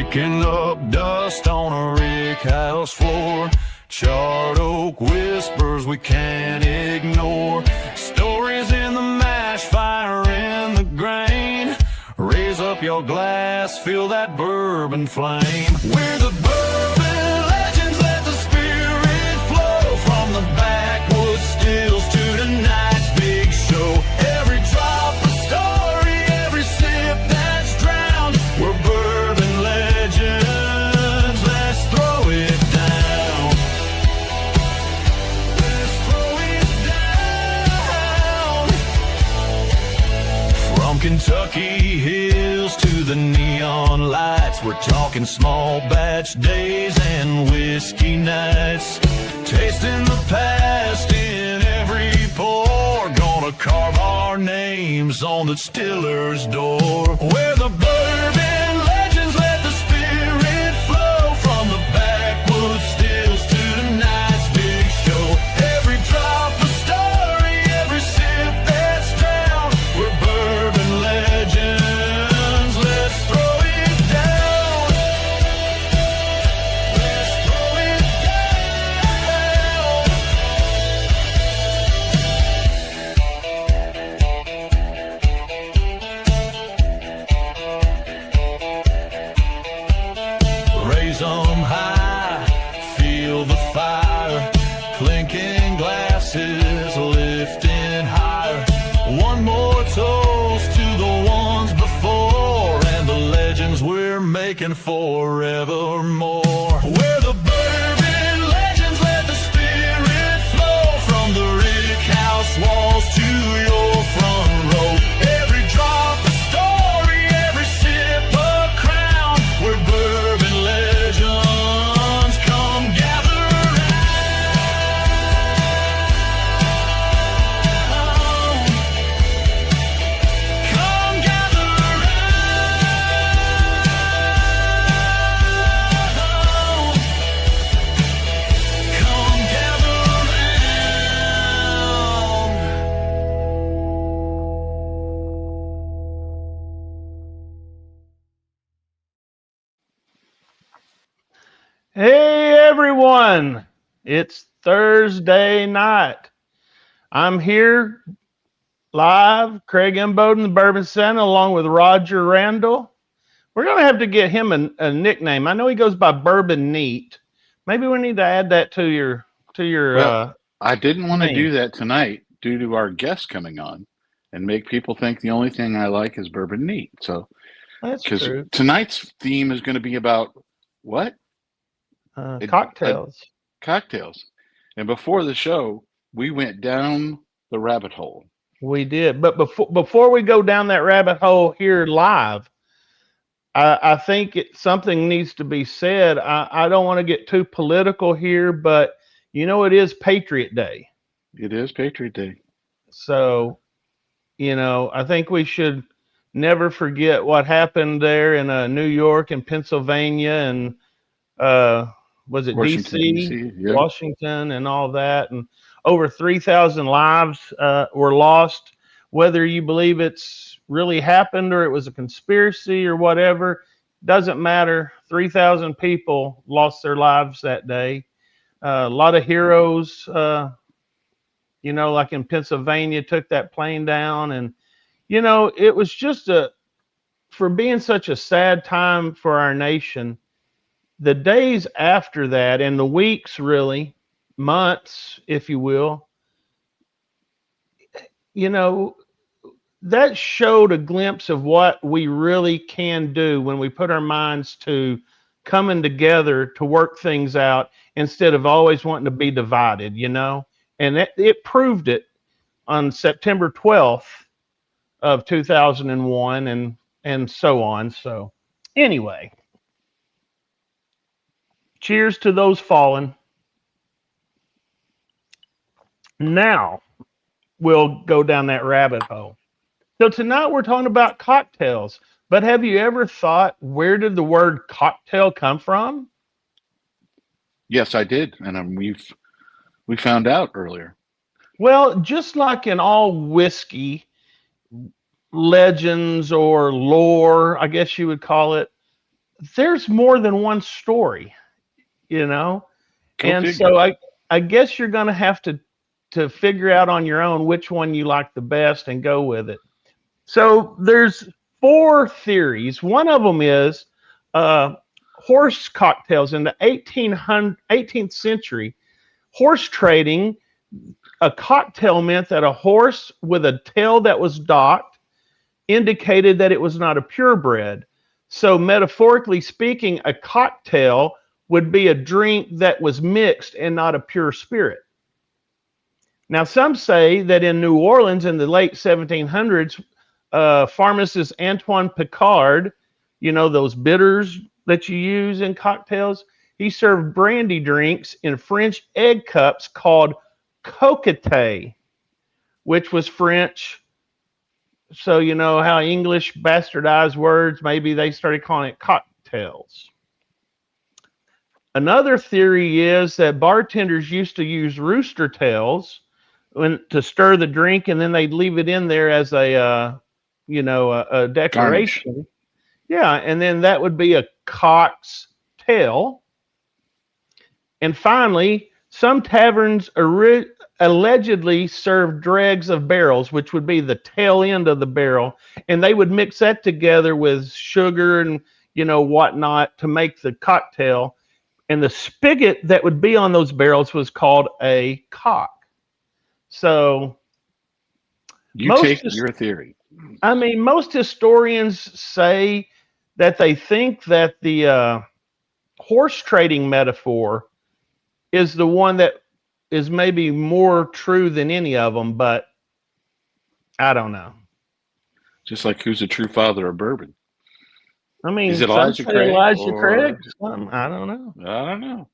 Kicking up dust on a rick house floor. Charred oak whispers we can't ignore. Stories in the mash, fire in the grain. Raise up your glass, feel that bourbon flame. We're the bourbon legends, let the spirit flow. From the backwoods stills to tonight's big show. Every drop a story, every sip that's drowned. We're bourbon legends, let's throw it down. Let's throw it down. From Kentucky hills to the neon lights, we're talking small batch days and whiskey nights. Tasting the past in every pour. Gonna carve our names on the distiller's door. We're the bourbon legends, let the spirit flow. From the backwoods stills to tonight's big show. Every drop a story, every sip that's drowned. We're bourbon legends, let's throw it down. Let's throw it down. Raise 'em high, feel the fire. Clinking glasses, lifting higher. One more toast to the ones before and the legends we're making forevermore. We're the bourbon legends, let the spirit flow. From the rick house walls to your front row. Every drop a story, every sip a crown. We're bourbon legends, come gather round. Come gather round. Come gather round. Hey everyone, it's Thursday night. I'm here live, Craig Imboden, the Bourbon Santa, along with Roger Randall. We're going to have to get him a nickname. I know he goes by Bourbon Neat. Maybe we need to add that to your Well, I didn't want to name. do that tonight due to our guest coming on and make people think the only thing I like is bourbon neat. So, That's because true. tonight's theme is going to be about what? Cocktails. Cocktails. And before the show, we went down the rabbit hole. We did. But before we go down that rabbit hole here live, I think something needs to be said. I don't want to get too political here, but you know, it is Patriot Day. It is Patriot Day. So, you know, I think we should never forget what happened there in New York and Pennsylvania and was it Washington, DC, D.C., yeah. Washington, and all that. And over 3,000 lives were lost. Whether you believe it's really happened or it was a conspiracy or whatever, doesn't matter. 3,000 people lost their lives that day. A lot of heroes, you know, like in Pennsylvania, took that plane down. And, you know, it was just for being such a sad time for our nation, the days after that and the weeks, really, months, if you will, you know, that showed a glimpse of what we really can do when we put our minds to coming together to work things out instead of always wanting to be divided, you know. And it proved it on September 12th of 2001 and so on. So anyway, cheers to those fallen. Now we'll go down that rabbit hole. So tonight we're talking about cocktails, but have you ever thought, where did the word cocktail come from? Yes, I did, and we found out earlier. Well, just like in all whiskey legends or lore, I guess you would call it, there's more than one story, you know? Go And figure. so I guess you're going to have to figure out on your own which one you like the best and go with it. So there's four theories. One of them is uh, horse cocktails in the 18th century. Horse trading, a cocktail meant that a horse with a tail that was docked indicated that it was not a purebred. So, metaphorically speaking, a cocktail would be a drink that was mixed and not a pure spirit. Now, some say that in New Orleans in the late 1700s, pharmacist Antoine Picard, you know, those bitters that you use in cocktails, he served brandy drinks in French egg cups called coquette, which was French. So, you know how English bastardized words, maybe they started calling it cocktails. Another theory is that bartenders used to use rooster tails to stir the drink, and then they'd leave it in there as a Garnish. decoration. Yeah, and then that would be a cock's tail. And finally, some taverns allegedly served dregs of barrels, which would be the tail end of the barrel, and they would mix that together with sugar and whatnot to make the cocktail. And the spigot that would be on those barrels was called a cock. So You take your theory. I mean, most historians say that they think that the horse trading metaphor is the one that is maybe more true than any of them, but I don't know. Just like who's the true father of bourbon? I mean, Is it some Elijah say Craig? Elijah Craig. I don't know. I don't know.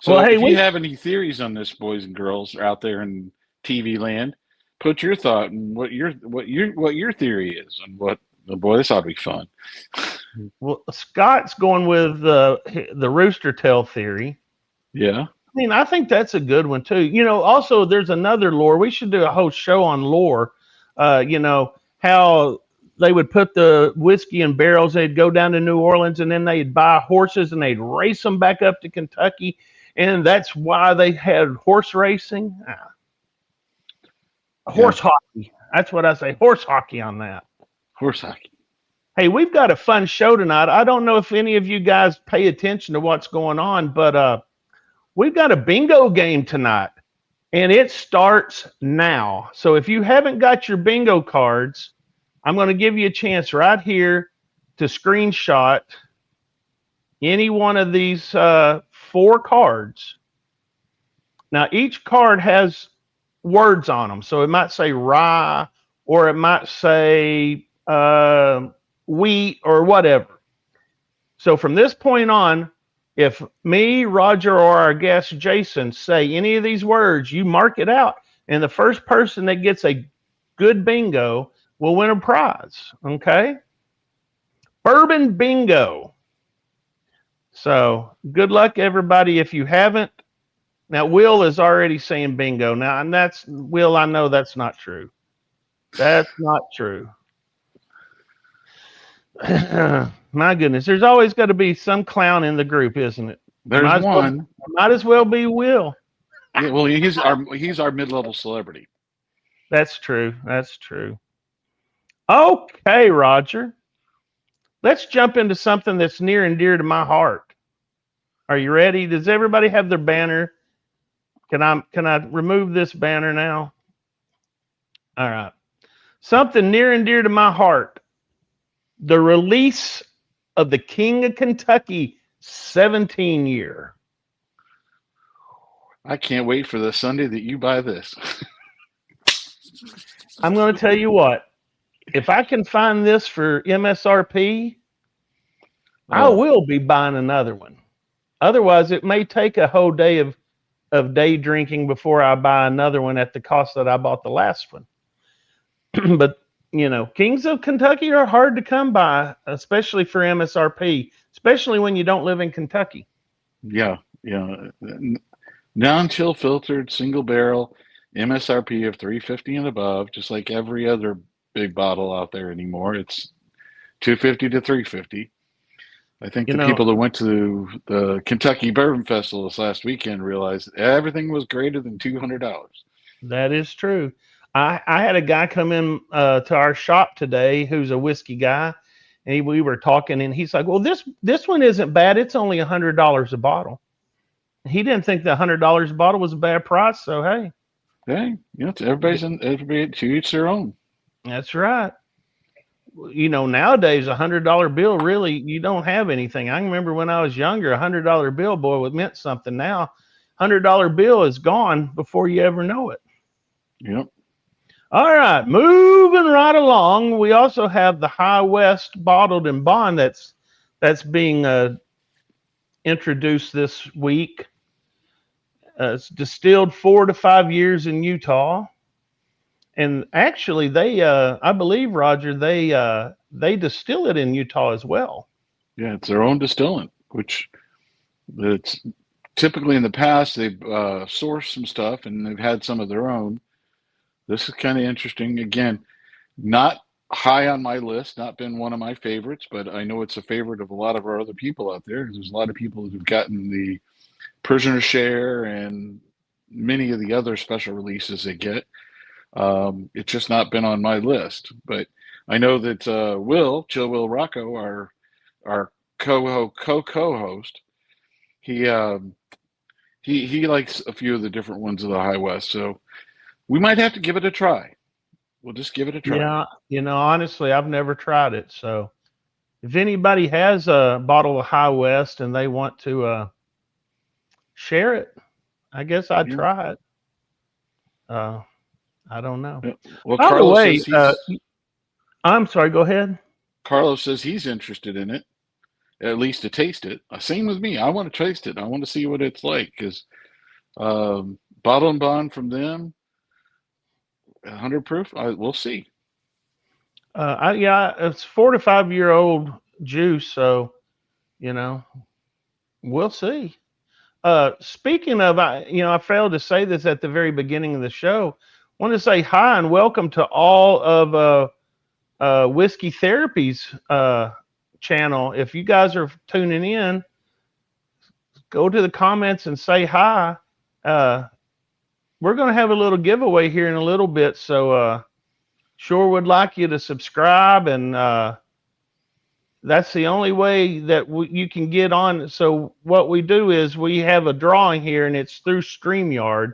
So Well, hey, if you have any theories on this, boys and girls out there in TV land, put your thought and what your theory is and what. Oh boy, this ought to be fun. Well, Scott's going with the rooster tail theory. Yeah. I mean, I think that's a good one too. Also there's another lore. We should do a whole show on lore. How they would put the whiskey in barrels. They'd go down to New Orleans and then they'd buy horses and they'd race them back up to Kentucky. And that's why they had horse racing. Horse hockey. That's what I say. Horse hockey on that. Horse hockey. Hey, we've got a fun show tonight. I don't know if any of you guys pay attention to what's going on, but we've got a bingo game tonight, and it starts now. So if you haven't got your bingo cards, I'm going to give you a chance right here to screenshot any one of these four cards. Now, each card has words on them. So it might say rye, or it might say wheat, or whatever. So from this point on, if me, Roger, or our guest Jason say any of these words, you mark it out, and the first person that gets a good bingo will win a prize. Okay? Bourbon bingo. So good luck, everybody. If you haven't, now Will is already saying bingo. Now, and that's Will. I know that's not true. That's not true. My goodness, there's always got to be some clown in the group, isn't it? There's one. Might as well be Will. Yeah, well, he's our mid-level celebrity. That's true. That's true. Okay, Roger. Let's jump into something that's near and dear to my heart. Are you ready? Does everybody have their banner? Can I remove this banner now? All right. Something near and dear to my heart. The release of the King of Kentucky 17 year. I can't wait for the Sunday that you buy this. I'm going to tell you what. If I can find this for MSRP, I will be buying another one. Otherwise, it may take a whole day of day drinking before I buy another one at the cost that I bought the last one. But, Kings of Kentucky are hard to come by, especially for MSRP, especially when you don't live in Kentucky. Yeah. Non-chill filtered, single barrel, MSRP of $3.50 and above, just like every other big bottle out there anymore. It's $250 to $350. I think You the know, people that went to the Kentucky Bourbon Festival this last weekend realized everything was greater than $200. that is true. I had a guy come in to our shop today who's a whiskey guy, and we were talking, and he's like, "Well, this one isn't bad. It's only $100 a bottle." He didn't think the $100 a bottle was a bad price. So hey, Hey, it's everybody to each their own. that's right. Nowadays $100 bill really you don't have anything. I remember when I was younger, $100 bill, boy, it meant something. Now, $100 bill is gone before you ever know it. Yep. All right, moving right along. We also have the High West bottled and bond that's being introduced this week. It's distilled 4 to 5 years in Utah, and actually, I believe, Roger, they distill it in Utah as well. Yeah, it's their own distillant, which it's typically in the past they've sourced some stuff and they've had some of their own. This is kind of interesting. Again, not high on my list, not been one of my favorites, but I know it's a favorite of a lot of our other people out there. There's a lot of people who've gotten the prisoner share and many of the other special releases they get. It's just not been on my list, but I know that Chill Will Rocco, our co-host, he he likes a few of the different ones of the High West, so we might have to give it a try. We'll just give it a try. Yeah, honestly, I've never tried it. So if anybody has a bottle of High West and they want to share it, I guess I'd Yeah. try it. Uh, I don't know. Yeah. Well, By the way, I'm sorry. Go ahead. Carlos says he's interested in it, at least to taste it. Same with me. I want to taste it. I want to see what it's like because bottle and bond from them, 100 proof. We'll see. Yeah, it's 4 to 5 year old juice, so you know we'll see. Speaking of, I failed to say this at the very beginning of the show. I want to say hi and welcome to all of Whiskey Therapy's channel. If you guys are tuning in, go to the comments and say hi. We're going to have a little giveaway here in a little bit, so sure would like you to subscribe, and that's the only way that you can get on. So what we do is we have a drawing here, and it's through StreamYard,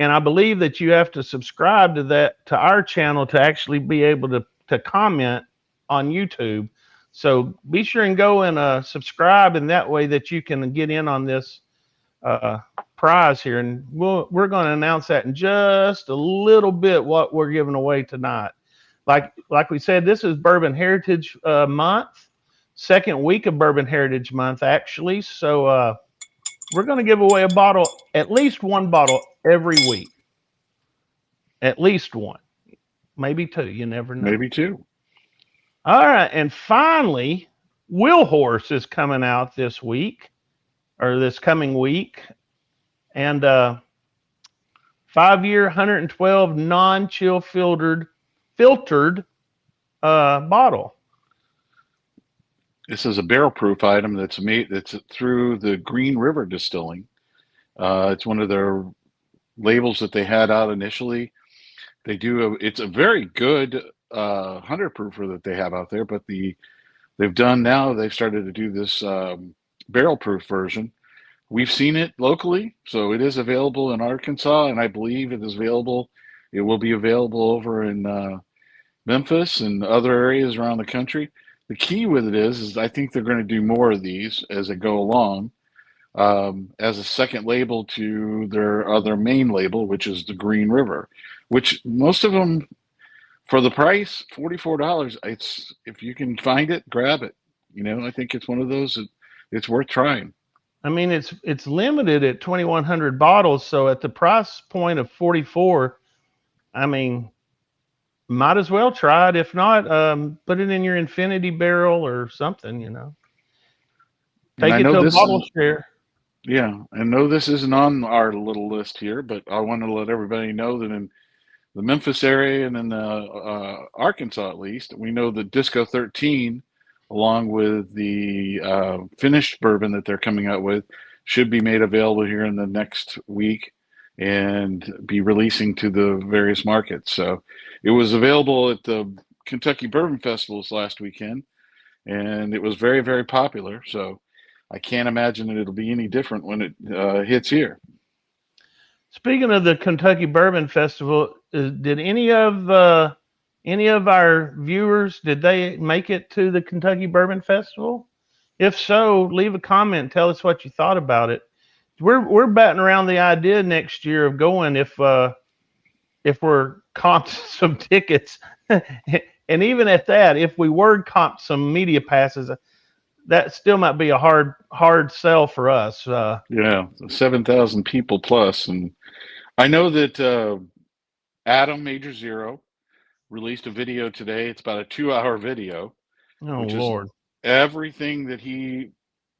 and I believe that you have to subscribe to our channel to actually be able to comment on YouTube. So be sure and go and subscribe, and that way that you can get in on this prize here, and we're going to announce that in just a little bit what we're giving away tonight. Like we said, this is Bourbon Heritage Month, second week of Bourbon Heritage Month actually. So we're going to give away a bottle, at least one bottle every week, at least one, maybe two. You never know. Maybe two. All right, and finally, Will Horse is coming out this week, or this coming week, and 5-year, 112 non-chill filtered bottle. This is a barrel proof item that's through the Green River Distilling. It's one of their labels that they had out initially. It's a very good 100 proofer that they have out there, but they've started to do this barrel proof version. We've seen it locally, so it is available in Arkansas, and I believe it will be available over in Memphis and other areas around the country. The key with it is I think they're going to do more of these as they go along, as a second label to their other main label, which is the Green River, which most of them, for the price, $44. If you can find it, grab it. I think it's one of those that it's worth trying. I mean, it's limited at 2,100 bottles, so at the price point of 44, I mean, might as well try it. If not, put it in your infinity barrel or something. Take it to a bottle share. Yeah, I know this isn't on our little list here, but I want to let everybody know that in the Memphis area and in Arkansas, at least, we know that Disco 13 along with the finished bourbon that they're coming out with, should be made available here in the next week and be releasing to the various markets. So it was available at the Kentucky Bourbon Festivals last weekend, and it was very, very popular. So I can't imagine that it'll be any different when it hits here. Speaking of the Kentucky Bourbon Festival, did any of our viewers, did they make it to the Kentucky Bourbon Festival? If so, leave a comment. Tell us what you thought about it. We're batting around the idea next year of going if we're comped some tickets, and even at that, if we were comped some media passes, that still might be a hard sell for us. Yeah, 7,000 people plus, and I know that Adam Major Zero released a video today. It's about a 2-hour video, Oh which is Lord. everything that he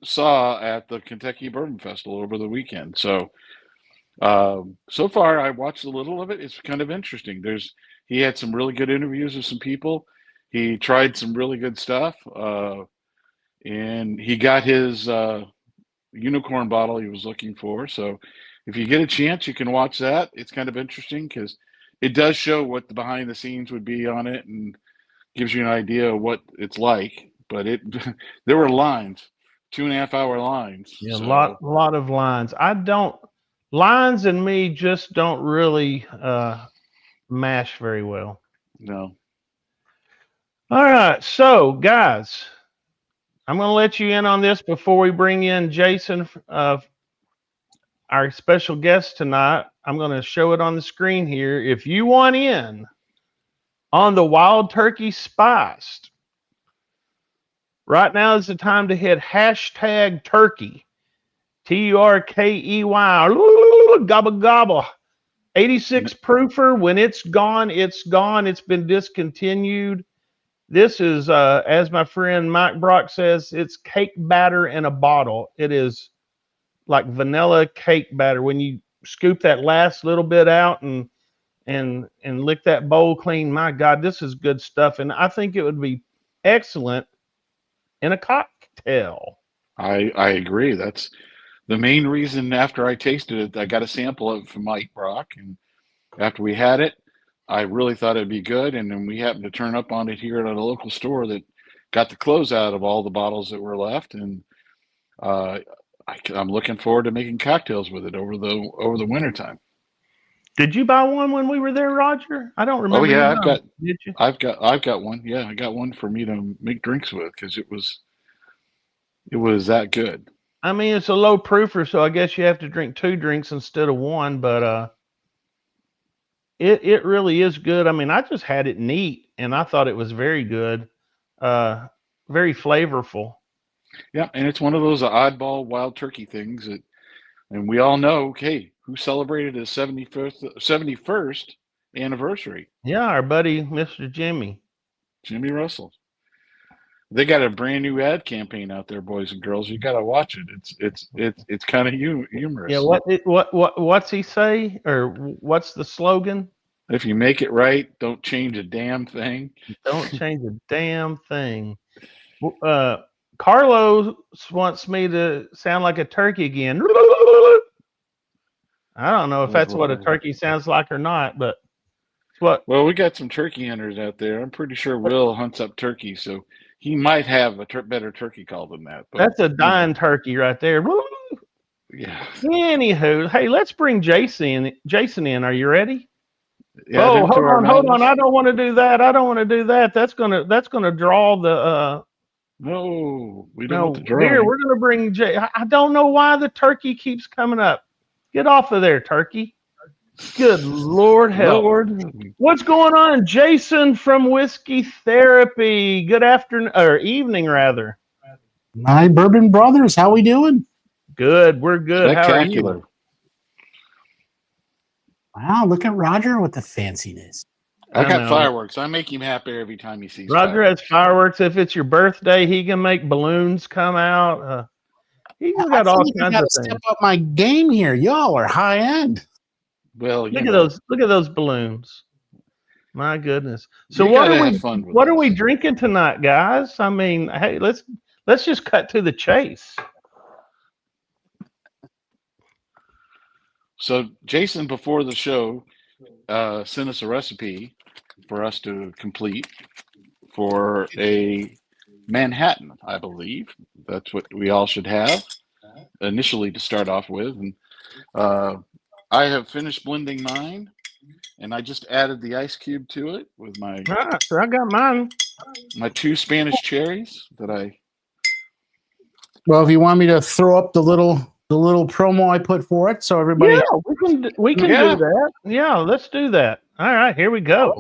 saw at the Kentucky Bourbon Festival over the weekend. So, so far, I watched a little of it. It's kind of interesting. He had some really good interviews with some people. He tried some really good stuff, and he got his unicorn bottle he was looking for. So, if you get a chance, you can watch that. It's kind of interesting because it does show what the behind the scenes would be on it and gives you an idea of what it's like. But there were lines, 2.5 hour lines. Yeah, a So lot of lines. Lines and me just don't really mash very well. no, All right, so guys, I'm going to let you in on this before we bring in Jason, our special guest tonight. I'm going to show it on the screen here. If you want in on the Wild Turkey Spiced, right now is the time to hit #turkey, TURKEY, gobble gobble. 86 proofer. When it's gone, it's gone. It's been discontinued. This is, as my friend Mike Brock says, it's cake batter in a bottle. It is like vanilla cake batter. When you scoop that last little bit out and lick that bowl clean, my God, this is good stuff. And I think it would be excellent in a cocktail. I agree. That's the main reason. After I tasted it, I got a sample of it from Mike Brock, and after we had it, I really thought it'd be good. And then we happened to turn up on it here at a local store that got the closeout of all the bottles that were left, and I'm looking forward to making cocktails with it over the winter time. Did you buy one when we were there, Roger? I don't Oh remember. yeah, Did you? I've got one. Yeah, I got one for me to make drinks with because it was that good. I mean, it's a low proofer, so I guess you have to drink 2 drinks instead of 1. But it really is good. I mean, I just had it neat, and I thought it was very good, very flavorful. Yeah, and it's one of those oddball wild turkey things that, and we all know, okay, who celebrated his 71st anniversary? Yeah, our buddy Mr. Jimmy. Jimmy Russell. They got a brand new ad campaign out there, boys and girls. You got to watch it. It's kind of humorous. Yeah, what's he say, or what's the slogan? If you make it right, don't change a damn thing. Don't change a damn thing. Carlos wants me to sound like a turkey again. I don't know if that's what a turkey sounds like or not, but it's what. Well, we got some turkey hunters out there. I'm pretty sure Will hunts up turkey, so he might have a better turkey call than that. But, that's a dying turkey right there. Yeah. Anywho, hey, let's bring Jason in. Are you ready? Yeah, oh, hold on. I don't want to do that. That's gonna draw the. No, we don't want to draw. Here, we're gonna bring Jay. I don't know why the turkey keeps coming up. Get off of there, turkey. Good Lord help. What's going on? Jason from Whiskey Therapy. Good afternoon, or evening rather. My bourbon brothers, how we doing? Good, we're good. How are you? Wow, look at Roger with the fanciness. I got fireworks. I make him happy every time he sees Roger fireworks. has fireworks. If it's your birthday, he can make balloons come out. He's got all kinds of things. Step up my game here. Y'all are high end. Well, look at those balloons. My goodness. So You what gotta are have we fun with what are we this. drinking tonight, guys? I mean, hey, let's just cut to the chase. So Jason, before the show, sent us a recipe for us to complete for a Manhattan, I believe. That's what we all should have initially to start off with. And uh, I have finished blending mine, and I just added the ice cube to it with my All right, so I got mine. my two Spanish cherries that I. Well, if you want me to throw up the little promo I put for it, so everybody. Yeah, we can do Yeah. that. Yeah, let's do that. All right, here we go.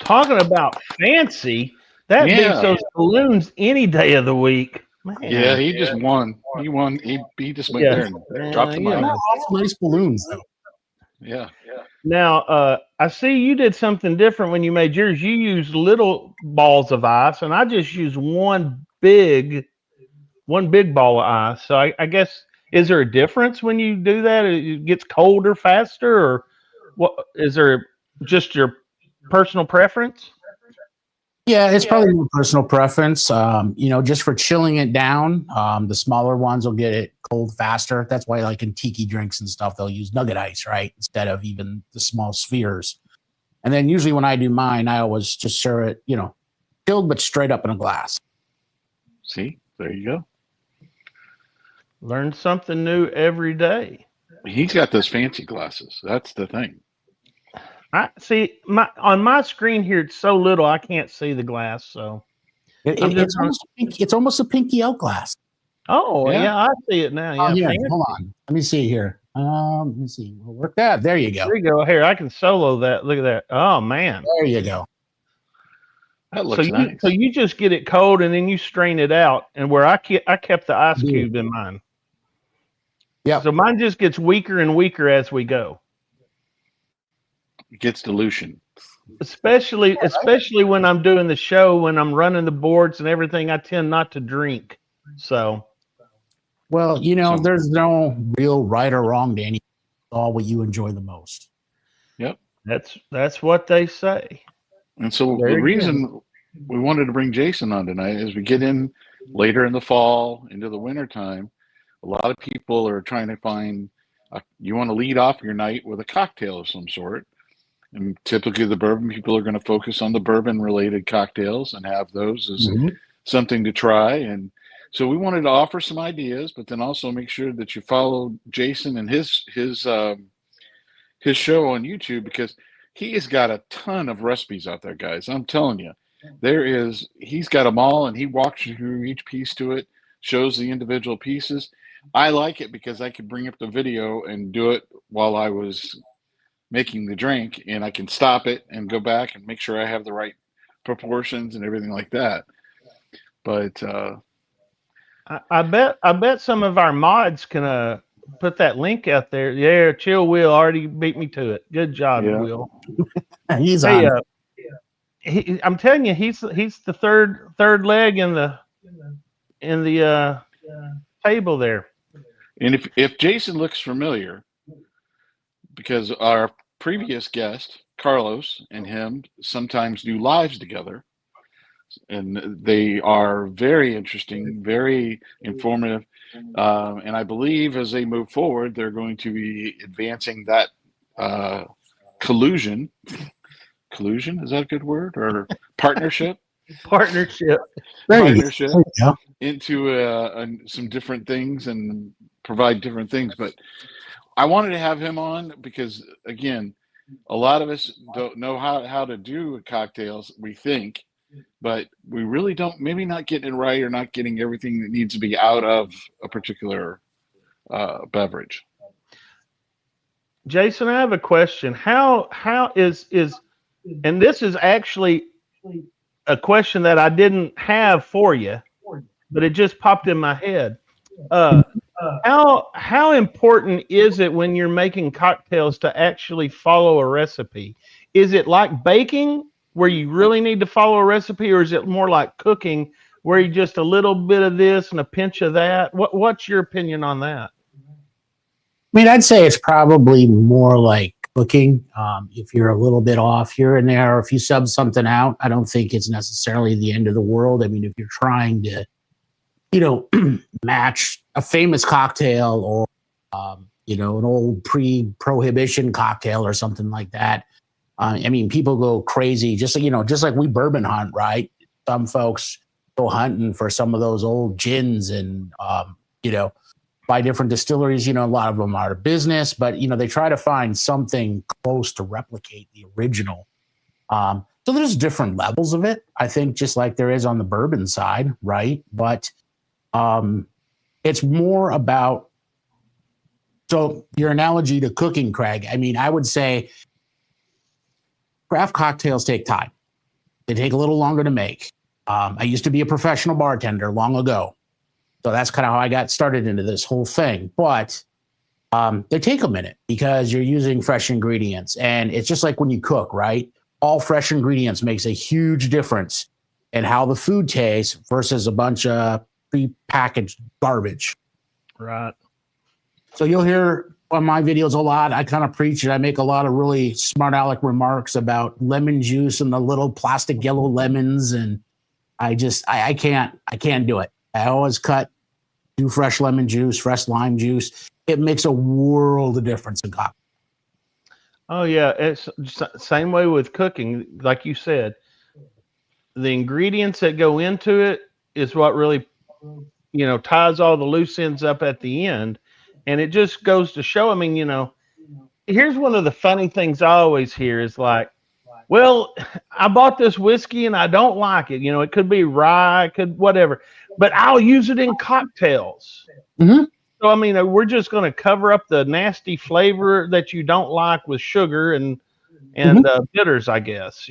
Talking about fancy, that beats Yeah. those balloons any day of the week. Man. Yeah, he just won. He won. He just went Yeah. there and dropped the Yeah. mic. Nice balloons, though. Yeah. Now, I see you did something different when you made yours. You used little balls of ice, and I just used one big ball of ice. So I guess, is there a difference when you do that? It gets colder faster, or what? Is there just your personal preference? Yeah, it's probably more personal preference. Just for chilling it down, the smaller ones will get it cold faster. That's why, like in tiki drinks and stuff, they'll use nugget ice, right, instead of even the small spheres. And then usually when I do mine, I always just serve it, chilled but straight up in a glass. See, there you go. Learn something new every day. He's got those fancy glasses. That's the thing. I see on my screen here. It's so little I can't see the glass. So It's almost a pinky out glass. oh Yeah. yeah, I see it now. Oh, Yeah, yeah. fancy. Hold on. Let me see here. Let me see. We'll work that. There you go. There you go. Here, I can solo that. Look at that. Oh man. There you go. That looks nice. So you just get it cold and then you strain it out. And where I kept the ice cube in mine. Yeah. So mine just gets weaker and weaker as we go. It gets dilution. Especially when I'm doing the show, when I'm running the boards and everything, I tend not to drink. So Well, there's no real right or wrong to anything. It's all what you enjoy the most. Yep. that's what they say. And so Very the reason we wanted to bring Jason on tonight is we get in later in the fall, into the winter time. A lot of people are trying to find, you want to lead off your night with a cocktail of some sort. And typically the bourbon people are going to focus on the bourbon related cocktails and have those as something to try. And so we wanted to offer some ideas, but then also make sure that you follow Jason and his show on YouTube, because he has got a ton of recipes out there, guys. I'm telling you, he's got them all, and he walks you through each piece to it, shows the individual pieces. I like it because I could bring up the video and do it while I was making the drink, and I can stop it and go back and make sure I have the right proportions and everything like that. But I bet some of our mods can put that link out there. Yeah, Chill Will already beat me to it. Good job, Yeah. Will. He's Hey, on. I'm telling you, he's the third leg in the table there. and if Jason looks familiar, because our previous guest, Carlos, and him sometimes do lives together, and they are very interesting, very informative. And I believe as they move forward, they're going to be advancing that collusion. Collusion, is that a good word? Or partnership? Partnership. Partnership Yeah. into some different things and provide different things. But I wanted to have him on because, again, a lot of us don't know how to do cocktails, we think, but we really don't, maybe not getting it right or not getting everything that needs to be out of a particular beverage. Jason, I have a question. How is and this is actually a question that I didn't have for you, but it just popped in my head. Uh, how important is it when you're making cocktails to actually follow a recipe? Is it like baking where you really need to follow a recipe, or is it more like cooking where you just a little bit of this and a pinch of that? What's your opinion on that? I mean, I'd say it's probably more like cooking. If you're a little bit off here and there, or if you sub something out, I don't think it's necessarily the end of the world. I mean, if you're trying to, match a famous cocktail or, an old pre-prohibition cocktail or something like that. I mean, people go crazy, just like we bourbon hunt, right? Some folks go hunting for some of those old gins and, by different distilleries. A lot of them are out of business, but they try to find something close to replicate the original. So there's different levels of it, I think, just like there is on the bourbon side, right? But it's more about, so your analogy to cooking, Craig, I mean, I would say craft cocktails take time. They take a little longer to make. I used to be a professional bartender long ago. So that's kind of how I got started into this whole thing. But they take a minute because you're using fresh ingredients. And it's just like when you cook, right? All fresh ingredients makes a huge difference in how the food tastes versus a bunch of pre-packaged garbage. Right. So you'll hear on my videos a lot. I kind of preach and I make a lot of really smart aleck remarks about lemon juice and the little plastic yellow lemons. And I can't do it. I always do fresh lemon juice, fresh lime juice. It makes a world of difference in cocktail. Oh yeah, it's same way with cooking. Like you said, the ingredients that go into it is what really, ties all the loose ends up at the end. And it just goes to show, I mean, here's one of the funny things I always hear is like, well, I bought this whiskey and I don't like it. It could be rye, it could whatever, but I'll use it in cocktails. Mm-hmm. So, I mean, we're just going to cover up the nasty flavor that you don't like with sugar and bitters, I guess,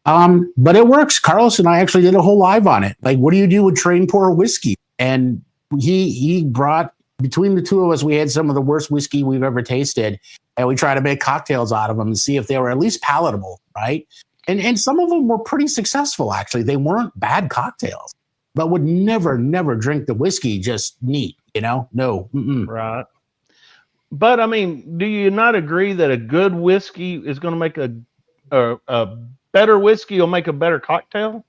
But it works. Carlos and I actually did a whole live on it. Like, what do you do with train pour whiskey? And he brought, between the two of us, we had some of the worst whiskey we've ever tasted. And we tried to make cocktails out of them and see if they were at least palatable, right? And some of them were pretty successful, actually. They weren't bad cocktails, but would never drink the whiskey just neat, No. Mm-mm. Right. But, I mean, do you not agree that a good whiskey is going to make a better whiskey will make a better cocktail?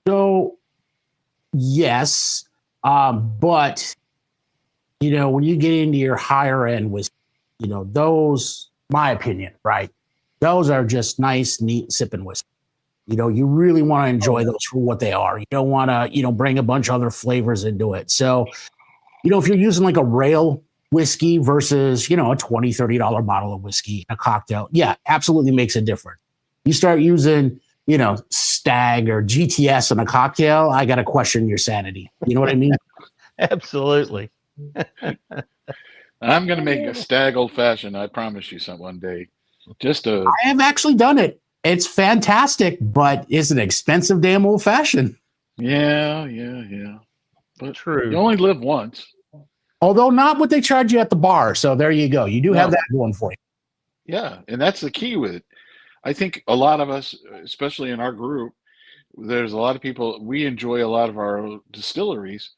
So, yes. But, when you get into your higher end whiskey, those, my opinion, right? Those are just nice, neat sipping whiskey. You really want to enjoy those for what they are. You don't want to, bring a bunch of other flavors into it. So, if you're using like a rail whiskey versus, a $20, $30 bottle of whiskey in a cocktail, yeah, absolutely makes a difference. You start using, Stag or GTS in a cocktail, I got to question your sanity. You know what I mean? Absolutely. I'm going to make a Stag old fashioned. I promise you some one day. I have actually done it. It's fantastic, but it's an expensive damn old fashioned. Yeah. But true. You only live once. Although not what they charge you at the bar. So there you go. You do have that going for you. Yeah. And that's the key with it. I think a lot of us, especially in our group, there's a lot of people, we enjoy a lot of our distilleries,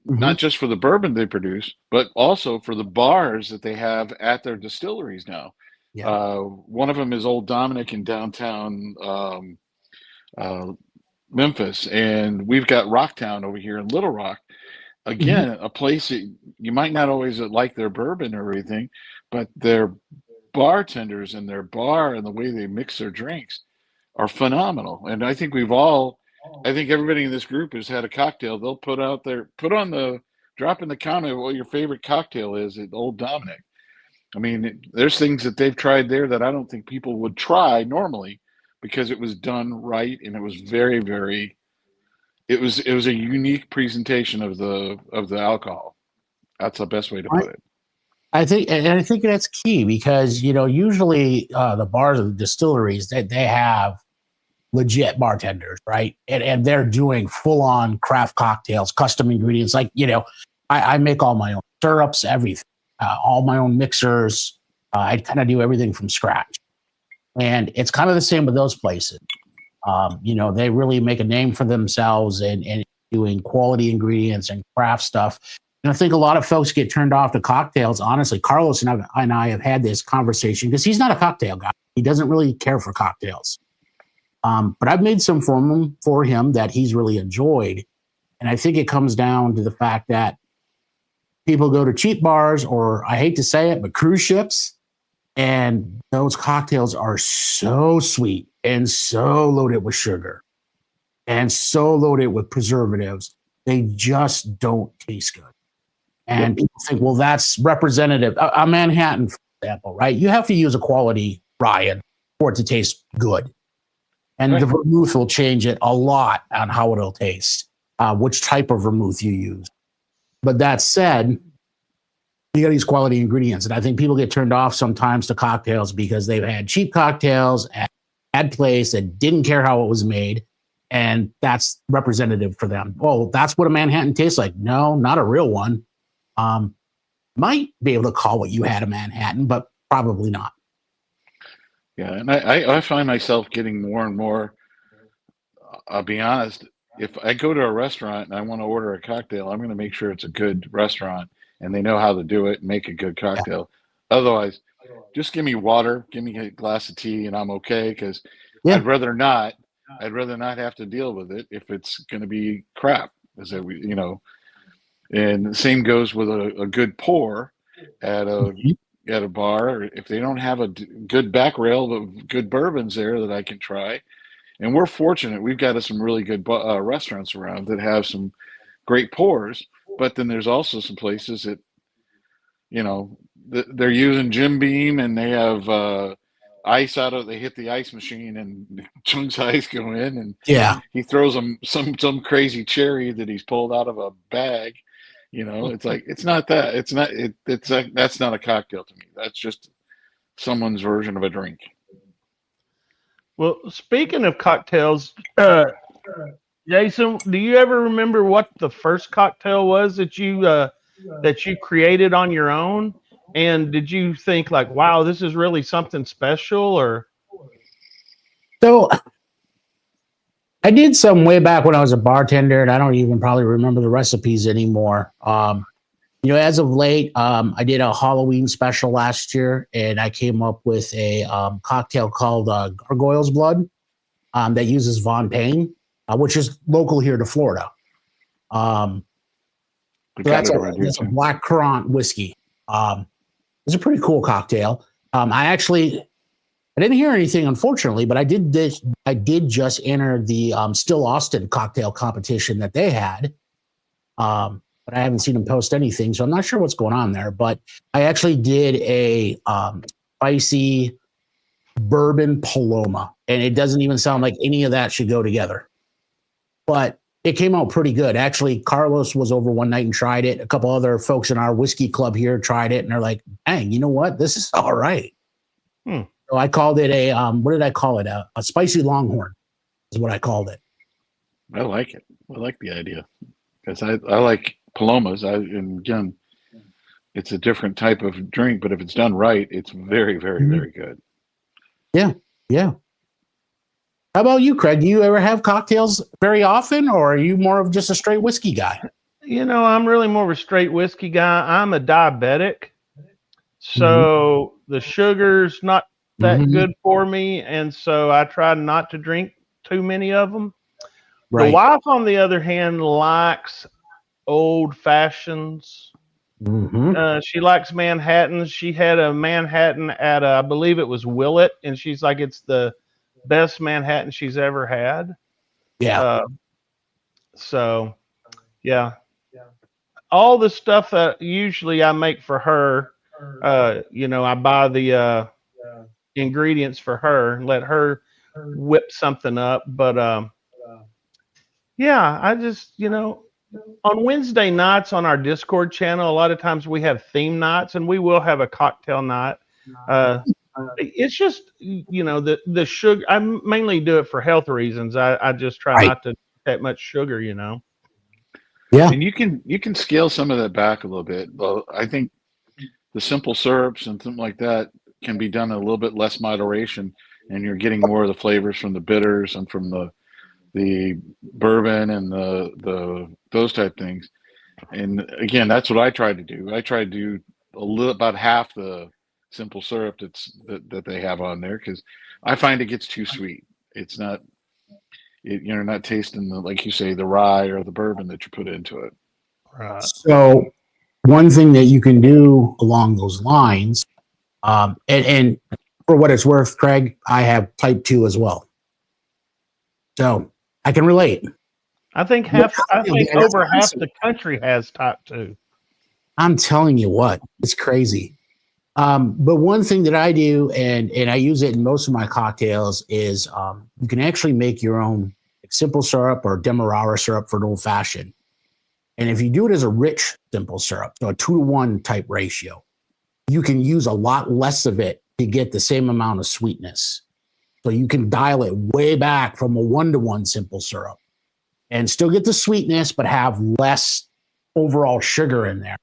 not just for the bourbon they produce, but also for the bars that they have at their distilleries now. Yeah. One of them is Old Dominic in downtown Memphis, and we've got Rocktown over here in Little Rock again, a place that you might not always like their bourbon or everything, but their bartenders and their bar and the way they mix their drinks are phenomenal. And I think everybody in this group has had a cocktail. They'll put on the drop in the comment what your favorite cocktail is at Old Dominic. I mean, there's things that they've tried there that I don't think people would try normally because it was done right and it was very, very. It was a unique presentation of the alcohol. That's the best way to put it. I think that's key because usually the bars and the distilleries they have legit bartenders, right? And they're doing full on craft cocktails, custom ingredients. Like I make all my own syrups, everything, all my own mixers. I kind of do everything from scratch, and it's kind of the same with those places. They really make a name for themselves and doing quality ingredients and craft stuff. And I think a lot of folks get turned off to cocktails. Honestly, Carlos and I have had this conversation because he's not a cocktail guy. He doesn't really care for cocktails. But I've made some for him that he's really enjoyed. And I think it comes down to the fact that people go to cheap bars, or I hate to say it, but cruise ships, and those cocktails are so sweet and so loaded with sugar and so loaded with preservatives. They just don't taste good. And people think, well, that's representative. A Manhattan, for example, right? You have to use a quality rye for it to taste good. And the vermouth will change it a lot on how it'll taste, which type of vermouth you use. But that said, you got these quality ingredients. And I think people get turned off sometimes to cocktails because they've had cheap cocktails at a bad place that didn't care how it was made. And that's representative for them. Oh, that's what a Manhattan tastes like. No, not a real one. Might be able to call what you had a Manhattan, but probably not. Yeah, and I find myself getting more and more. I'll be honest. If I go to a restaurant and I want to order a cocktail, I'm going to make sure it's a good restaurant and they know how to do it and make a good cocktail. Yeah. Otherwise, just give me water, give me a glass of tea, and I'm okay. Because I'd rather not. I'd rather not have to deal with it if it's going to be crap. And the same goes with a good pour at a bar. If they don't have a good back rail of good bourbons there that I can try, and we're fortunate, we've got some really good restaurants around that have some great pours. But then there's also some places that, they're using Jim Beam and they have ice they hit the ice machine and chunks of ice go in, and he throws them some crazy cherry that he's pulled out of a bag. It's like, it's not that. That's not a cocktail to me. That's just someone's version of a drink. Well, speaking of cocktails, Jason, do you ever remember what the first cocktail was that you created on your own? And did you think like, wow, this is really something special? Or so I did some way back when I was a bartender, and I don't even probably remember the recipes anymore. As of late, I did a Halloween special last year, and I came up with a cocktail called Gargoyle's Blood that uses Von Payne, which is local here to Florida. That's a black currant whiskey. It's a pretty cool cocktail. I didn't hear anything, unfortunately, but I did just enter the Still Austin cocktail competition that they had. But I haven't seen them post anything, so I'm not sure what's going on there. But I actually did a spicy bourbon Paloma, and it doesn't even sound like any of that should go together. But it came out pretty good. Actually, Carlos was over one night and tried it. A couple other folks in our whiskey club here tried it, and they're like, dang, you know what? This is all right. So I called it what did I call it? A spicy Longhorn is what I called it. I like it. I like the idea because I like Palomas. And again, it's a different type of drink, but if it's done right, it's very, very, very good. Yeah. How about you, Craig? Do you ever have cocktails very often, or are you more of just a straight whiskey guy? I'm really more of a straight whiskey guy. I'm a diabetic, so the sugar's not that good for me, and so I try not to drink too many of them. Right. The wife, on the other hand, likes old fashions. She likes Manhattans. She had a Manhattan at I believe it was Willet, and she's like, it's the best Manhattan she's ever had. Yeah. So, yeah, all the stuff that usually I make for her, I buy the ingredients for her and let her whip something up. But yeah, I just, on Wednesday nights on our Discord channel, a lot of times we have theme nights, and we will have a cocktail night. It's just, the sugar. I mainly do it for health reasons. I just try not to that much sugar, Yeah. And you can scale some of that back a little bit. Well, I think the simple syrups and something like that can be done in a little bit less moderation, and you're getting more of the flavors from the bitters and from the bourbon and the those type things. And again, that's what I try to do. I try to do about half the simple syrup that they have on there, because I find it gets too sweet. It's not, you're not tasting like you say, the rye or the bourbon that you put into it. Right. So one thing that you can do along those lines, and for what it's worth, Craig, I have type 2 as well. So I can relate. I think over half the country has type 2. I'm telling you what, it's crazy. But one thing that I do, and I use it in most of my cocktails, is you can actually make your own simple syrup or demerara syrup for an old fashioned. And if you do it as a rich simple syrup, so a 2-to-1 type ratio, you can use a lot less of it to get the same amount of sweetness. So you can dial it way back from a 1-to-1 simple syrup and still get the sweetness, but have less overall sugar in there.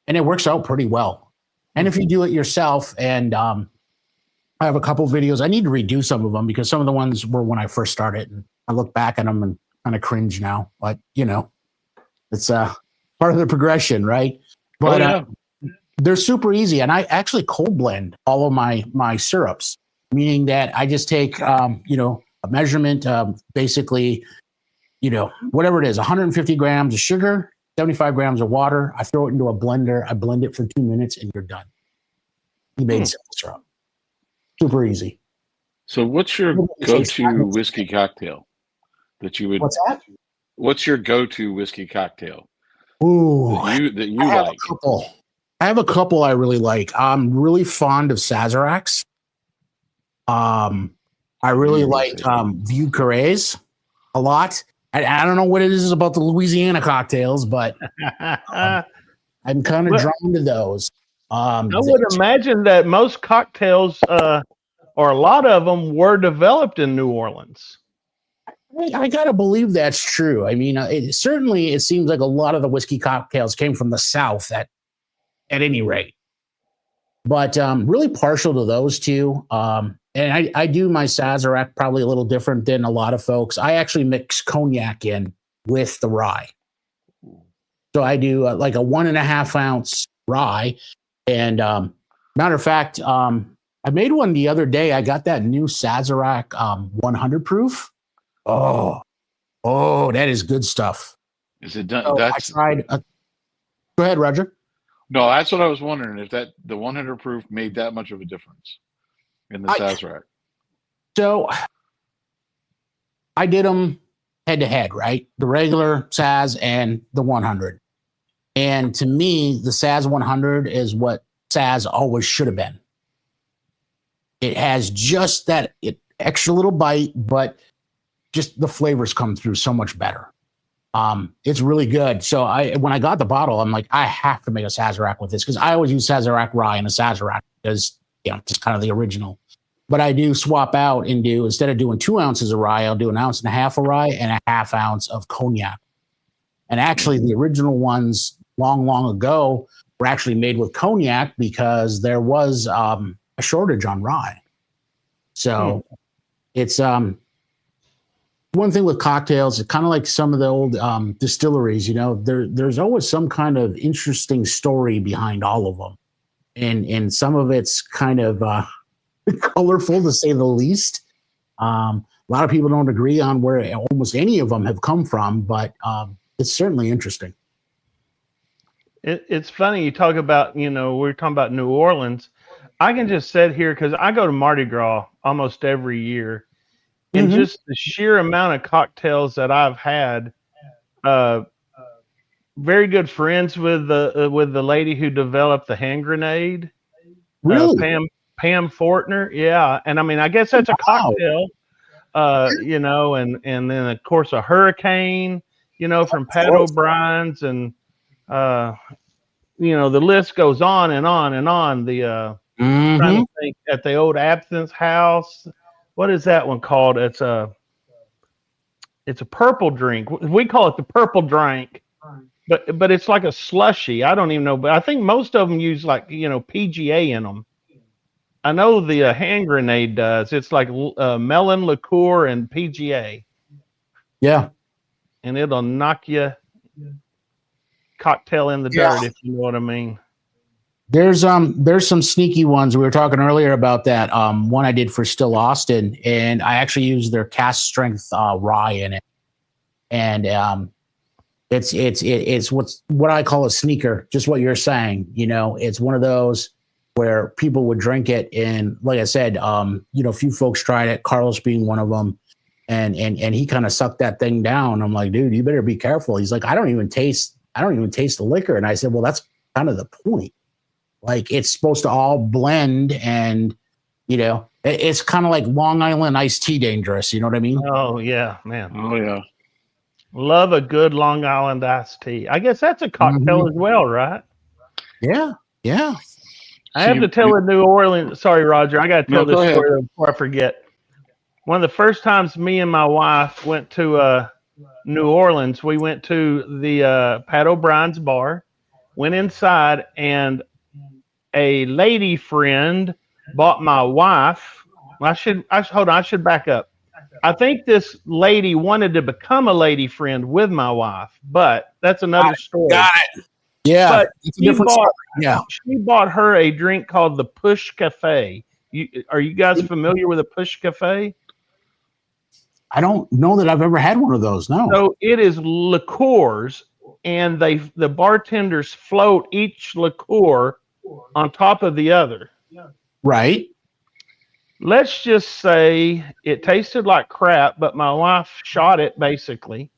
And it works out pretty well. And if you do it yourself, and I have a couple videos, I need to redo some of them because some of the ones were when I first started, and I look back at them and kind of cringe now. But, it's part of the progression, right? But they're super easy. And I actually cold blend all of my syrups, meaning that I just take, a measurement, basically, whatever it is, 150 grams of sugar, 75 grams of water. I throw it into a blender. I blend it for 2 minutes, and you're done. You made simple syrup. Super easy. So what's your go-to whiskey cocktail that you would? What's that? What's your go-to whiskey cocktail? Ooh, that you like? I have a couple I really like. I'm really fond of Sazeracs. I really like Vieux Carrés a lot. I don't know what it is about the Louisiana cocktails, but I'm kind of drawn to those. I would imagine that most cocktails, or a lot of them, were developed in New Orleans. I gotta believe that's true. I mean, it seems like a lot of the whiskey cocktails came from the South at any rate. But really partial to those two. And I do my Sazerac probably a little different than a lot of folks. I actually mix cognac in with the rye. So I do like a 1.5 ounce rye. And matter of fact, I made one the other day. I got that new Sazerac 100 proof. Oh, that is good stuff. Is it done? So I tried. Go ahead, Roger. No, that's what I was wondering, if the 100 proof made that much of a difference in the Sazerac. So I did them head to head, right? The regular Saz and the 100. And to me, the Saz 100 is what Saz always should have been. It has just that extra little bite, but just the flavors come through so much better. It's really good. So when I got the bottle, I'm like, I have to make a Sazerac with this, because I always use Sazerac rye in a Sazerac because, just kind of the original. But I do swap out and instead of doing 2 ounces of rye, I'll do 1.5 ounces of rye and 1/2 ounce of cognac. And actually, the original ones long, long ago were actually made with cognac because there was a shortage on rye. So it's one thing with cocktails, it's kind of like some of the old distilleries, there's always some kind of interesting story behind all of them. And some of it's kind of colorful, to say the least. A lot of people don't agree on where almost any of them have come from, but it's certainly interesting. It's funny you talk about, we're talking about New Orleans. I can just sit here because I go to Mardi Gras almost every year, and Hmm. just the sheer amount of cocktails that I've had. Uh, Very good friends with the lady who developed the hand grenade, Really? Pam Fortner. Yeah, and I mean, I guess that's a Wow. cocktail. And then of course a hurricane. From Of Pat course. O'Brien's, and uh, the list goes on and on and on. Trying Hmm. to think, at the old Absinthe House. What is that one called? It's a purple drink. We call it the purple drink, but it's like a slushy. I don't even know, but I think most of them use, like, PGA in them. I know the hand grenade does. It's like melon liqueur and PGA, Yeah. and it'll knock you cocktail in the Yeah. dirt, if you know what I mean. There's some sneaky ones. We were talking earlier about that one I did for Still Austin, and I actually used their cast strength rye in it, and it's what I call a sneaker. Just what you're saying, it's one of those where people would drink it, and like I said, a few folks tried it, Carlos being one of them, and he kind of sucked that thing down. I'm like, dude, you better be careful. He's like, I don't even taste the liquor, and I said, well, that's kind of the point. Like, it's supposed to all blend, and it's kind of like Long Island iced tea dangerous. You know what I mean? Oh yeah, man. Oh yeah. Love a good Long Island iced tea. I guess that's a cocktail Mhm. as well, right? Yeah, yeah. I So have to tell a New Orleans. Sorry, Roger. I got to tell no, go this ahead. story before I forget. One of the first times me and my wife went to New Orleans, we went to the Pat O'Brien's bar, went inside, and a lady friend bought my wife. Hold on. I should back up. I think this lady wanted to become a lady friend with my wife, but that's another story. Got it. Yeah, But it's a different story. Yeah. she bought her a drink called the Push Cafe. Are you guys familiar with a Push Cafe? I don't know that I've ever had one of those. No. So it is liqueurs, and the bartenders float each liqueur on top of the other. Right. Let's just say it tasted like crap, but my wife shot it basically,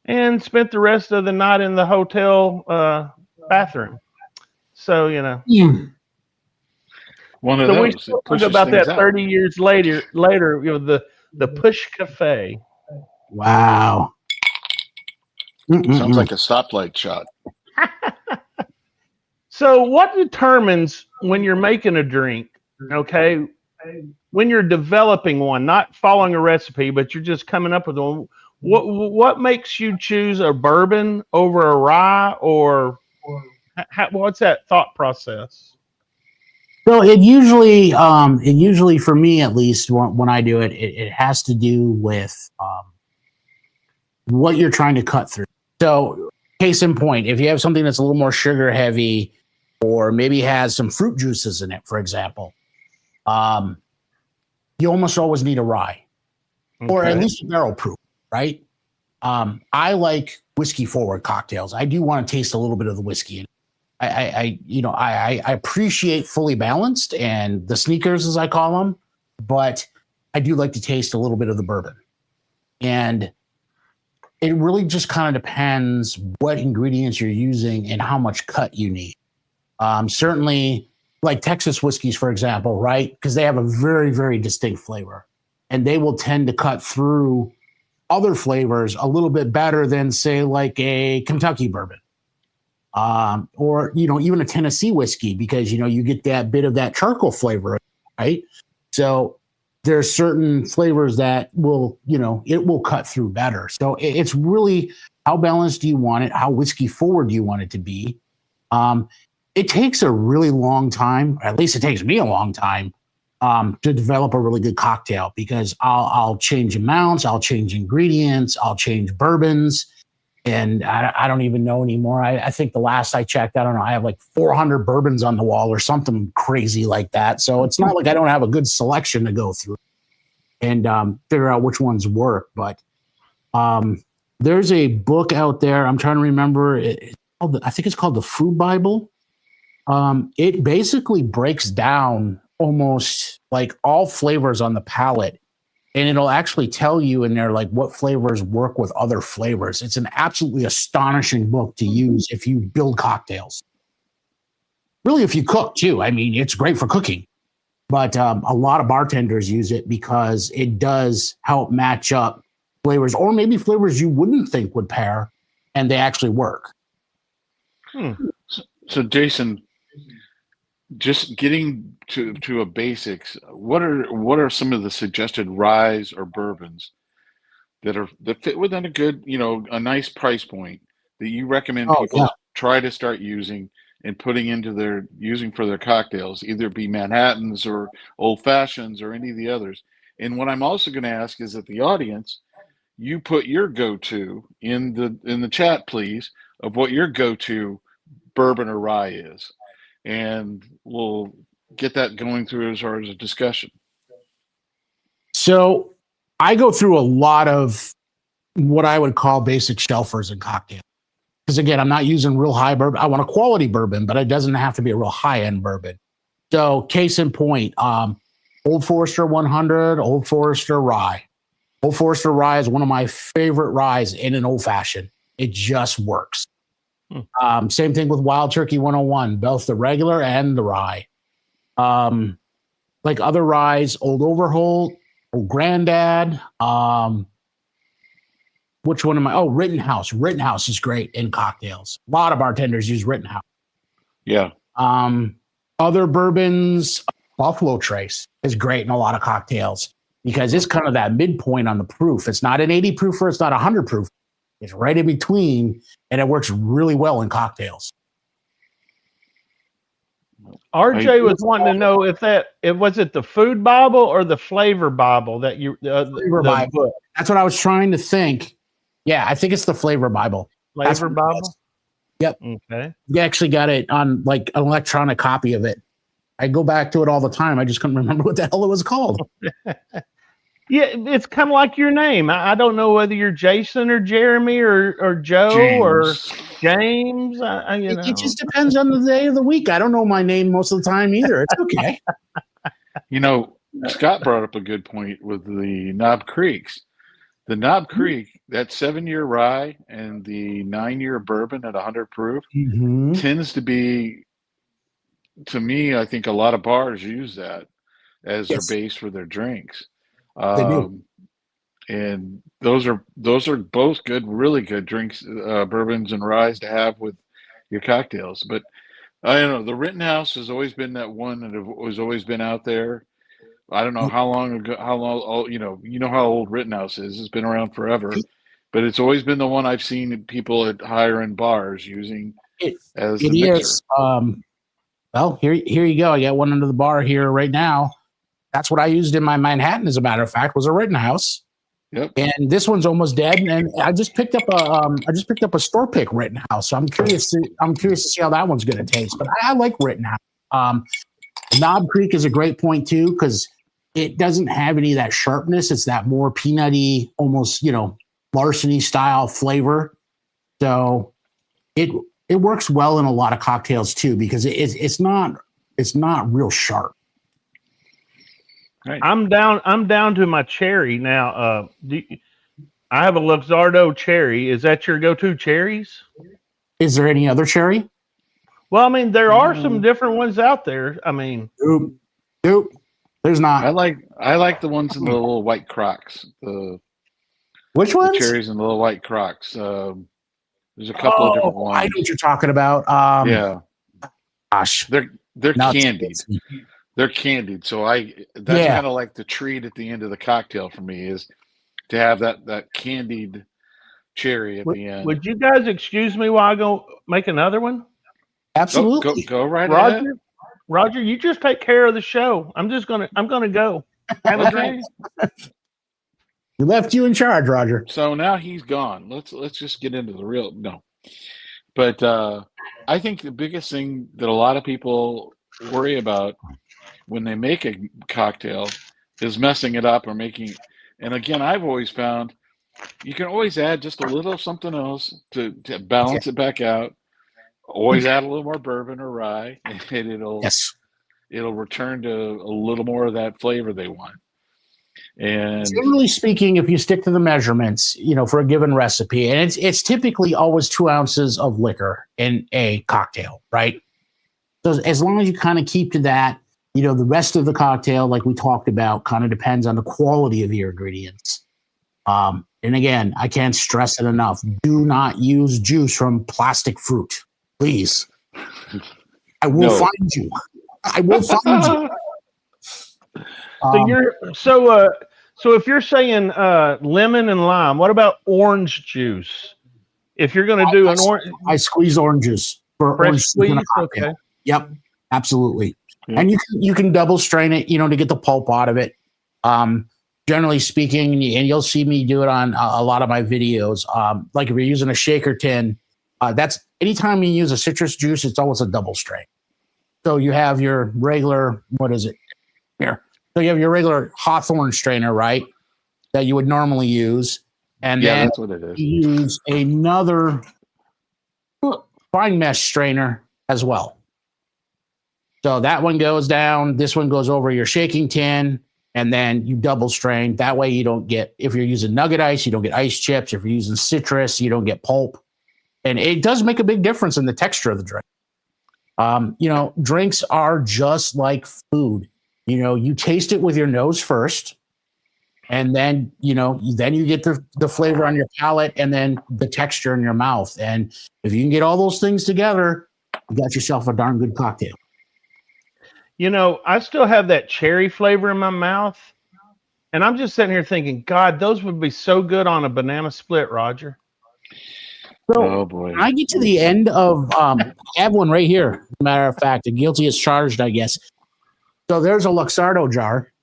and spent the rest of the night in the hotel bathroom. So One of so we those. still It talk pushes about things that out. 30 years later. The Push Cafe. Wow. Sounds like a stoplight shot. So what determines when you're making a drink? Okay, when you're developing one, not following a recipe, but you're just coming up with one. What makes you choose a bourbon over a rye, or what's that thought process? So it usually for me at least when I do it has to do with what you're trying to cut through. So case in point, if you have something that's a little more sugar heavy, or maybe has some fruit juices in it, for example, you almost always need a rye, or at Okay. least a barrel proof, right? I like whiskey forward cocktails. I do want to taste a little bit of the whiskey in it. I appreciate fully balanced and the sneakers, as I call them, but I do like to taste a little bit of the bourbon. And it really just kind of depends what ingredients you're using and how much cut you need. Certainly, like Texas whiskeys, for example, right? Because they have a very, very distinct flavor, and they will tend to cut through other flavors a little bit better than, say, like a Kentucky bourbon. Or even a Tennessee whiskey, because you get that bit of that charcoal flavor, right? So there's certain flavors that will it will cut through better. So it's really, how balanced do you want it? How whiskey forward do you want it to be? It takes a really long time, or at least it takes me a long time, to develop a really good cocktail, because I'll change amounts, I'll change ingredients, I'll change bourbons. And I don't even know anymore. I think the last I checked, I don't know, I have like 400 bourbons on the wall or something crazy like that. So it's not like I don't have a good selection to go through and figure out which ones work. But there's a book out there. I'm trying to remember. I think it's called the Food Bible. It basically breaks down almost like all flavors on the palate, and it'll actually tell you in there like what flavors work with other flavors. It's an absolutely astonishing book to use if you build cocktails. Really, if you cook too. I mean, it's great for cooking, but a lot of bartenders use it because it does help match up flavors, or maybe flavors you wouldn't think would pair, and they actually work. So Jason, just getting to a basics, what are some of the suggested ryes or bourbons that fit within a good, a nice price point that you recommend people try to start using and putting into using for their cocktails, either be Manhattans or old fashions or any of the others. And what I'm also going to ask is that the audience, you put your go-to in the chat, please, of what your go-to bourbon or rye is, and we'll get that going through as far as a discussion. So I go through a lot of what I would call basic shelfers in cocktails. Because again, I'm not using real high bourbon. I want a quality bourbon, but it doesn't have to be a real high-end bourbon. So case in point, Old Forester 100, Old Forester Rye. Old Forester Rye is one of my favorite ryes in an old-fashioned. It just works. Same thing with Wild Turkey 101, both the regular and the rye. Like other ryes, Old Overholt, Old Grandad. Which one am I? Oh, Rittenhouse. Rittenhouse is great in cocktails. A lot of bartenders use Rittenhouse. Yeah. Other bourbons, Buffalo Trace is great in a lot of cocktails because it's kind of that midpoint on the proof. It's not an 80 proof or it's not a 100 proof. It's right in between, and it works really well in cocktails. RJ was wanting to know if was it the Food Bible or the Flavor Bible that you Flavor Bible. Book. That's what I was trying to think. Yeah, I think it's the Flavor Bible. Flavor Bible? Yep. Okay. You actually got it on like an electronic copy of it. I go back to it all the time. I just couldn't remember what the hell it was called. Yeah, it's kind of like your name. I don't know whether you're Jason or Jeremy or Joe James. or James. It just depends on the day of the week. I don't know my name most of the time either. It's okay. Scott brought up a good point with the Knob Creeks. The Knob Creek, that 7-year rye and the 9-year bourbon at 100 proof tends to be, to me, I think a lot of bars use that as their base for their drinks. They do. And those are both good, really good drinks, bourbons and ryes to have with your cocktails. But I don't know, the Rittenhouse has always been that one that has always been out there. I don't know how long ago, how old Rittenhouse is. It's been around forever, but it's always been the one I've seen people at higher end bars using as the mixer. Well, here you go. I got one under the bar here right now. That's what I used in my Manhattan, as a matter of fact, was a Rittenhouse. Yep. And this one's almost dead. And I just picked up a store pick Rittenhouse. So I'm curious to see how that one's going to taste. But I like Rittenhouse. Knob Creek is a great point too, because it doesn't have any of that sharpness. It's that more peanutty, almost larceny style flavor. So it works well in a lot of cocktails too, because it's not real sharp. Right. I'm down to my cherry now. I have a Luxardo cherry. Is that your go-to cherries? Is there any other cherry? Well, I mean, there are some different ones out there. I mean, nope. There's not. I like the ones in the little white Crocs. Which ones? The cherries in the little white Crocs. There's a couple of different ones. I know what you're talking about. Yeah. Gosh, they're candied. They're candied. So that's kind of like the treat at the end of the cocktail for me, is to have that candied cherry at the end. Would you guys excuse me while I go make another one? Absolutely. Go right ahead. Roger, you just take care of the show. I'm gonna go. Have a drink. We left you in charge, Roger. So now he's gone. Let's just get into the real But I think the biggest thing that a lot of people worry about when they make a cocktail is messing it up or making. And again, I've always found you can always add just a little something else to balance it back out. Always add a little more bourbon or rye, and Yes. it'll return to a little more of that flavor they want. And Generally speaking, if you stick to the measurements, for a given recipe, and it's typically always 2 ounces of liquor in a cocktail, right? So as long as you kind of keep to that, the rest of the cocktail, like we talked about, kind of depends on the quality of your ingredients. And again, I can't stress it enough. Do not use juice from plastic fruit, please. I will find you. I will find you. So if you're saying lemon and lime, what about orange juice? If you're going to do an orange, I squeeze oranges for fresh orange juice in a squeeze. cocktail. Okay. Yep, absolutely. Yeah. And you can double strain it, to get the pulp out of it. Generally speaking, and you'll see me do it on a lot of my videos. Like if you're using a shaker tin, that's anytime you use a citrus juice, it's always a double strain. So you have your regular, what is it here? So you have your regular Hawthorne strainer, right? That you would normally use, and then that's what it is. you use another fine mesh strainer as well. So that one goes down. This one goes over your shaking tin. And then you double strain. That way you don't get, if you're using nugget ice, you don't get ice chips. If you're using citrus, you don't get pulp. And it does make a big difference in the texture of the drink. Drinks are just like food. You taste it with your nose first. And then, then you get the flavor on your palate and then the texture in your mouth. And if you can get all those things together, you got yourself a darn good cocktail. I still have that cherry flavor in my mouth. And I'm just sitting here thinking, God, those would be so good on a banana split, Roger. So oh boy! when I get to the end of, I have one right here. As a matter of fact, the guilty as charged, I guess. So there's a Luxardo jar.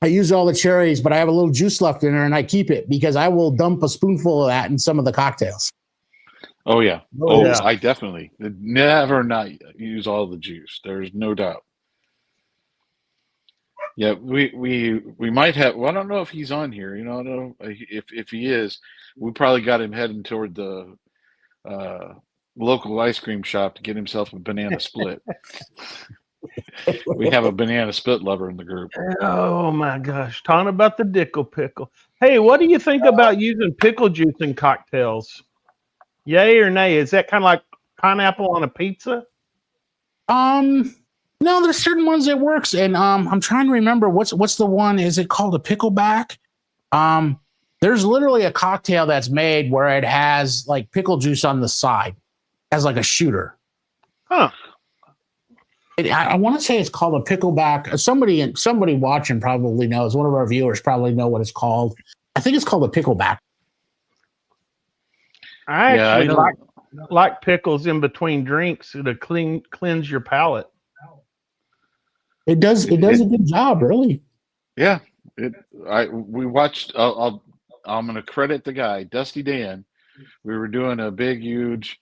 I use all the cherries, but I have a little juice left in there, and I keep it because I will dump a spoonful of that in some of the cocktails. Oh yeah. Oh, yeah. I definitely never not use all the juice. There's no doubt. Yeah, we might have. Well, I don't know if he's on here. I don't know if he is. We probably got him heading toward the local ice cream shop to get himself a banana split. We have a banana split lover in the group. Oh my gosh. Talking about the dickle pickle. Hey, what do you think about using pickle juice in cocktails? Yay or nay? Is that kind of like pineapple on a pizza? No, there's certain ones that works, and I'm trying to remember what's the one. Is it called a pickleback? There's literally a cocktail that's made where it has like pickle juice on the side, as like a shooter. Huh. I want to say it's called a pickleback. Somebody watching probably knows. One of our viewers probably know what it's called. I think it's called a pickleback. I actually like pickles in between drinks to cleanse your palate. It does a good job, really. Yeah, we watched. I'm going to credit the guy, Dusty Dan. We were doing a big, huge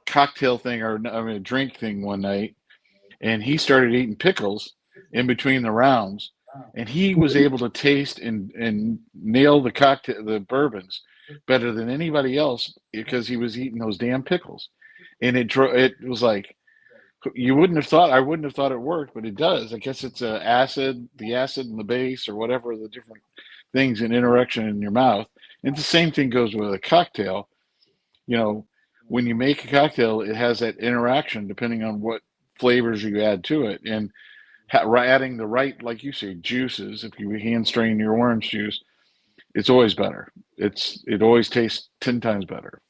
cocktail thing, a drink thing one night, and he started eating pickles in between the rounds, and he was able to taste and nail the bourbons better than anybody else because he was eating those damn pickles, and it was like. I wouldn't have thought it worked, but it does. I guess it's the acid and the base or whatever the different things in interaction in your mouth. And the same thing goes with a cocktail. When you make a cocktail, it has that interaction depending on what flavors you add to it. And adding the right, like you say, juices, if you hand strain your orange juice, it's always better. It always tastes 10 times better.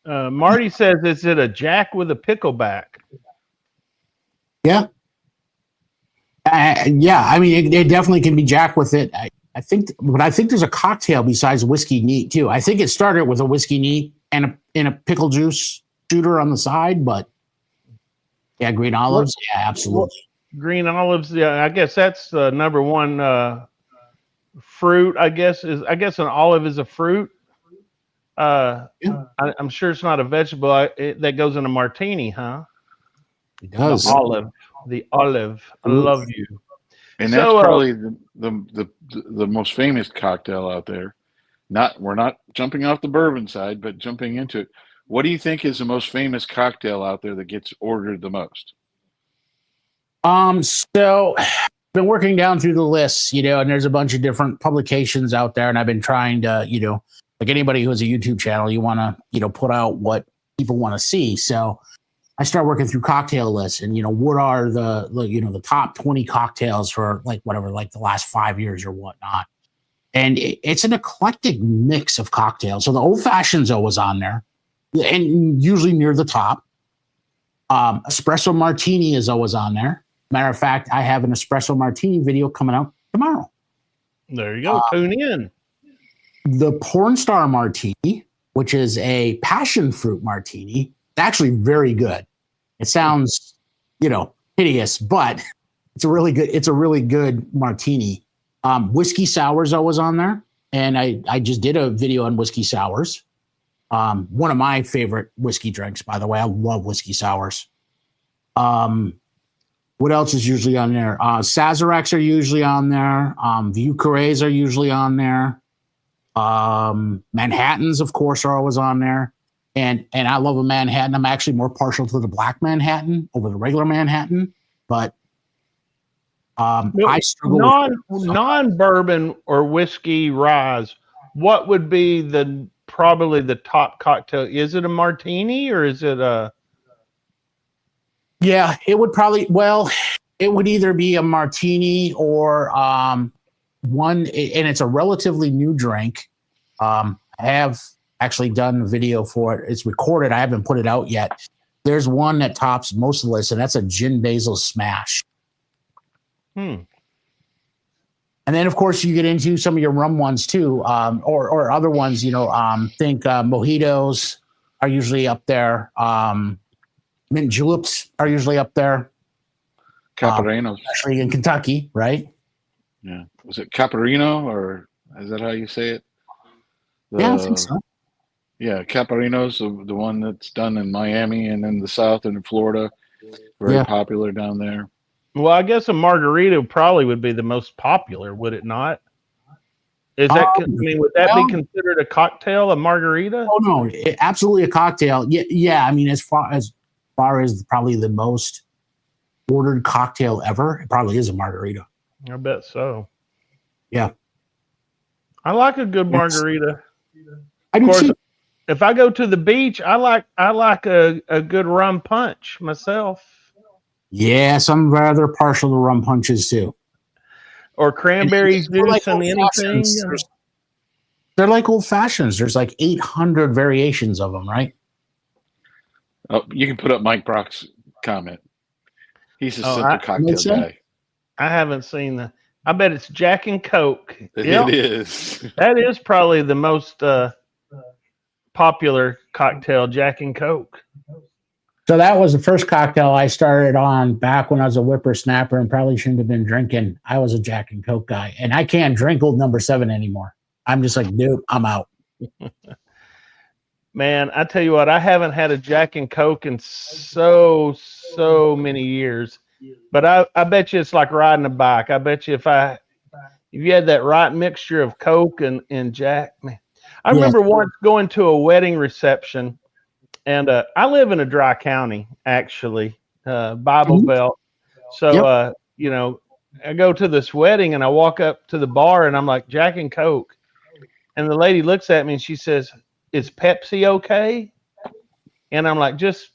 Marty says, is it a Jack with a pickleback? Yeah. I mean, it definitely can be Jack with it. I think there's a cocktail besides whiskey neat too. I think it started with a whiskey neat and a pickle juice shooter on the side, but yeah, green olives. Yeah, absolutely. Green olives. Yeah, I guess that's the number one fruit. I guess an olive is a fruit. I'm sure it's not a vegetable that goes in a martini, huh? It does. The olive. I love you. And that's probably the most famous cocktail out there. We're not jumping off the bourbon side, but jumping into it. What do you think is the most famous cocktail out there that gets ordered the most? So been working down through the lists, and there's a bunch of different publications out there, and I've been trying to, like anybody who has a YouTube channel, you want to, put out what people want to see. So I start working through cocktail lists, and what are the top 20 cocktails for like whatever, like the last 5 years or whatnot. And it's an eclectic mix of cocktails. So the old fashioned's always on there, and usually near the top. Espresso martini is always on there. Matter of fact, I have an espresso martini video coming out tomorrow. There you go. Tune in. The porn star martini, which is a passion fruit martini, it's actually very good. It sounds, hideous, but it's a really good martini. Whiskey sours always on there, and I just did a video on whiskey sours. One of my favorite whiskey drinks, by the way. I love whiskey sours. What else is usually on there? Sazeracs are usually on there. Vieux Carrés are usually on there. Manhattans, of course, are always on there. And I love a Manhattan. I'm actually more partial to the black Manhattan over the regular Manhattan. But I struggle with non-bourbon or whiskey rye. What would be probably the top cocktail? Is it a martini or is it a... Yeah, it would either be a martini or one, and it's a relatively new drink. I have actually done a video for it. It's recorded. I haven't put it out yet. There's one that tops most of the list, and that's a gin basil smash. And then, of course, you get into some of your rum ones too, or other ones. Think mojitos are usually up there. Mint juleps are usually up there. Camparinos. Especially in Kentucky, right? Yeah. Was it Caparino, or is that how you say it? Yeah, I think so. Yeah, Caparinos, the one that's done in Miami and in the South and in Florida. Very popular down there. Well, I guess a margarita probably would be the most popular, would it not? Would that be considered a cocktail, a margarita? Oh no, absolutely a cocktail. Yeah. I mean, as far as probably the most ordered cocktail ever, it probably is a margarita. I bet so. Yeah, I like a good margarita. I do too. If I go to the beach, I like a good rum punch myself. Yes, I'm rather partial to rum punches too. Or cranberry juice and anything. They're like old fashions. There's like 800 variations of them, right? Oh, you can put up Mike Brock's comment. He's a simple cocktail guy. I haven't seen that. I bet it's Jack and Coke. It is. That is probably the most popular cocktail, Jack and Coke. So that was the first cocktail I started on back when I was a whippersnapper and probably shouldn't have been drinking. I was a Jack and Coke guy, and I can't drink Old Number 7 anymore. I'm just like, nope, I'm out. Man, I tell you what, I haven't had a Jack and Coke in so many years. But I bet you it's like riding a bike. I bet you if you had that right mixture of Coke and Jack, man. I remember once going to a wedding reception, and I live in a dry county, actually, Bible Belt. So, I go to this wedding, and I walk up to the bar, and I'm like, Jack and Coke. And the lady looks at me, and she says, is Pepsi okay? And I'm like, just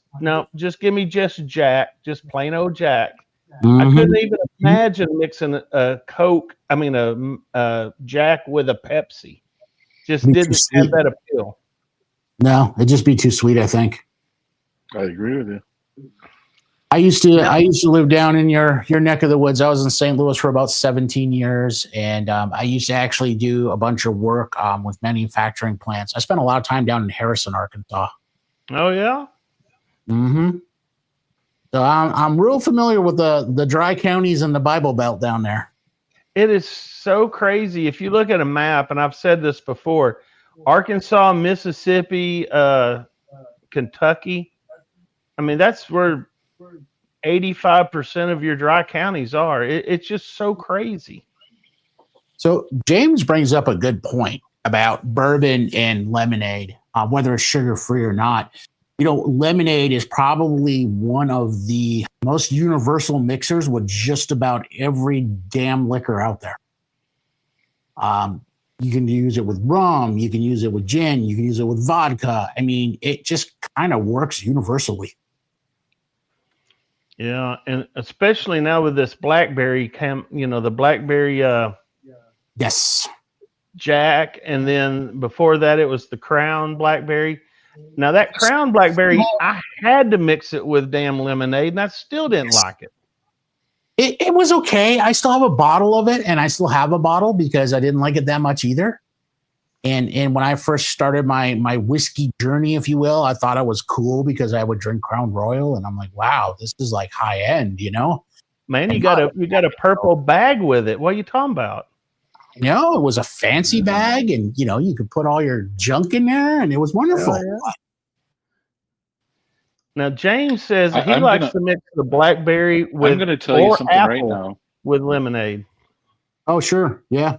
give me just Jack, just plain old Jack. I couldn't even imagine mixing a Coke, a Jack with a Pepsi. Just didn't have that appeal. No, it'd just be too sweet, I think. I agree with you. I used to live down in your neck of the woods. I was in St. Louis for about 17 years, and I used to actually do a bunch of work with manufacturing plants. I spent a lot of time down in Harrison, Arkansas. Oh yeah. So I'm real familiar with the dry counties and the Bible Belt down there. It is so crazy. If you look at a map, and I've said this before, Arkansas, Mississippi, Kentucky. I mean, that's where 85% of your dry counties are. It's just so crazy. So James brings up a good point. about bourbon and lemonade, whether it's sugar free or not. You know, lemonade is probably one of the most universal mixers with just about every damn liquor out there. You can use it with rum, you can use it with gin, you can use it with vodka. I mean, it just kind of works universally. Yeah, and especially now with this blackberry the blackberry Yes. Jack, and then before that it was the Crown blackberry. Now that Crown blackberry, I had to mix it with damn lemonade, and I still didn't like it. It was okay. I still have a bottle of it, and I still have a bottle because I didn't like it that much either. And when I first started my whiskey journey, if you will, I thought I was cool because I would drink Crown Royal, and I'm like, wow, this is like high end, you know? Man, you got a purple bag with it. What are you talking about? You know, it was a fancy bag, and you know, you could put all your junk in there, and it was wonderful. Yeah. Now James says he I'm likes gonna- to mix the blackberry with I'm going to tell you or something apple right now. with lemonade. Oh, sure. Yeah.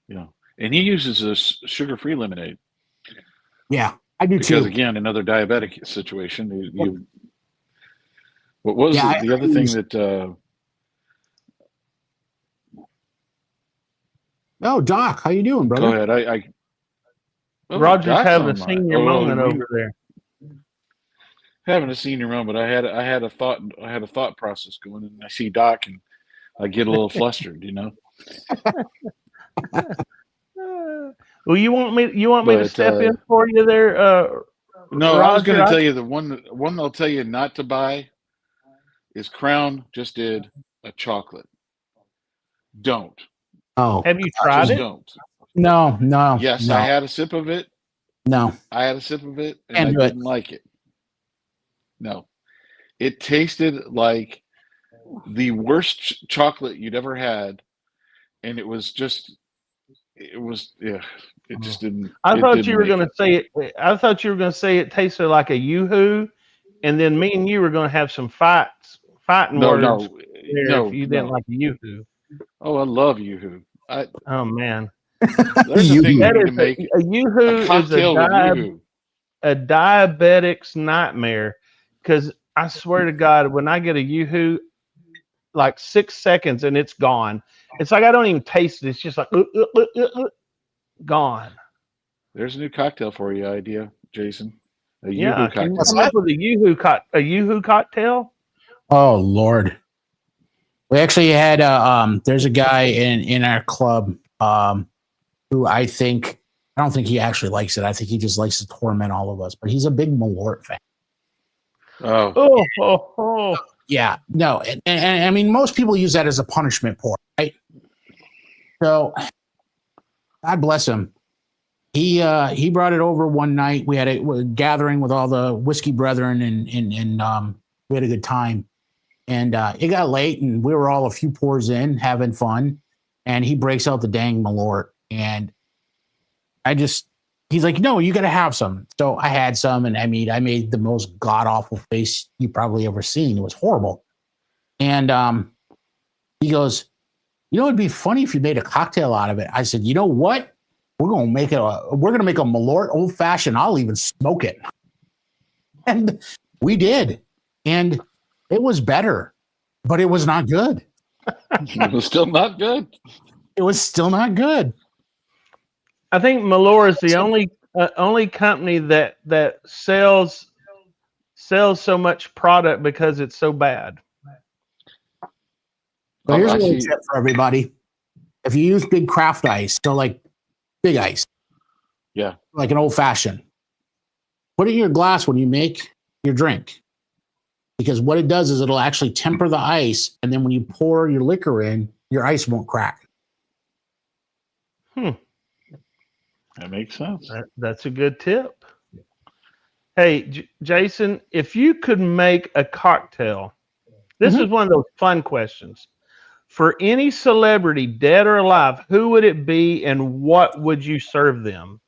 Yeah, and he uses a sugar-free lemonade Yeah. I do because, too. again, another diabetic situation. What was Yeah, the other thing that? Oh, Doc, how you doing, brother? Go ahead. Roger's Doc's having a online. senior moment over there. Having a senior moment. I had a thought process going, and I see Doc, and I get a little flustered. You know. Well, you want me to But, step in for you there, No, Roger? I was going to tell you the one they'll tell you not to buy is Crown just did a chocolate. Don't. Oh, Have you tried Just it? don't. no. Yes, no, I had a sip of it. no. I had a sip of it, and Can't I do it. didn't like it. No, it tasted like the worst chocolate you'd ever had, and it was just didn't. I It thought you didn't were make going to say it. I thought you were going to say it tasted like a Yoo-hoo, and then me and you were going to have some fighting No, words there no, if you didn't no. like a Yoo-hoo. Oh, I love Yoo-hoo. Oh man, There's a thing we that need is to make a Yoo-hoo a is cocktail with Yoo-hoo. a diabetic's nightmare. Because I swear to God, when I get a Yoo-hoo, like 6 seconds and it's gone. It's like I don't even taste it. It's just like gone. There's a new cocktail for you, idea, Jason. A Yeah, Yoo-hoo can you cocktail. come up with a Yoo-hoo cocktail? Oh Lord. We actually had there's a guy in our club who I don't think he actually likes it. I think he just likes to torment all of us. But he's a big Malort fan. Oh. Yeah, no, and I mean most people use that as a punishment pour, right? So God bless him. He brought it over one night. We had a gathering with all the whiskey brethren, and we had a good time. And it got late, and we were all a few pours in, having fun. And he breaks out the dang Malort, and he's like, "No, you got to have some." So I had some, and I made the most god awful face you probably ever seen. It was horrible. And he goes, "You know, it'd be funny if you made a cocktail out of it." I said, "You know what? We're gonna make a Malort old fashioned. I'll even smoke it." And we did, and it was better, but it was not good. It was still not good. It was still not good. I think Malort is the only company that sells so much product because it's so bad. So here's a little tip for everybody: if you use big craft ice, so like big ice, Yeah, like an old fashioned, put it in your glass when you make your drink, because what it does is it'll actually temper the ice, and then when you pour your liquor in, your ice won't crack. that makes sense. That's a good tip. Hey, Jason, if you could make a cocktail, this is one of those fun questions. For any celebrity, dead or alive, who would it be, and what would you serve them?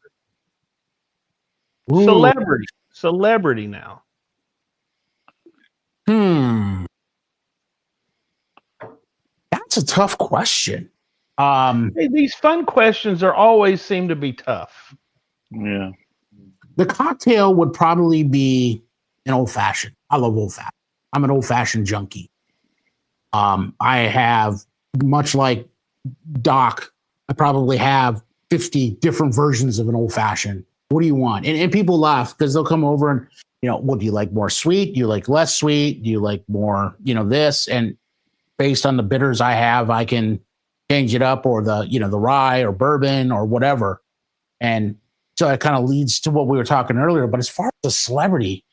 Ooh. Celebrity now. That's a tough question. Hey, these fun questions are always seem to be tough. Yeah. The cocktail would probably be an old fashioned. I love old fashioned. I'm an old fashioned junkie. I have, much like Doc, I probably have 50 different versions of an old fashioned. What do you want? And people laugh because they'll come over and, well, do you like more sweet? Do you like less sweet? Do you like more, this? And based on the bitters I have, I can change it up, or the rye or bourbon or whatever. And so it kind of leads to what we were talking earlier. But as far as a celebrity,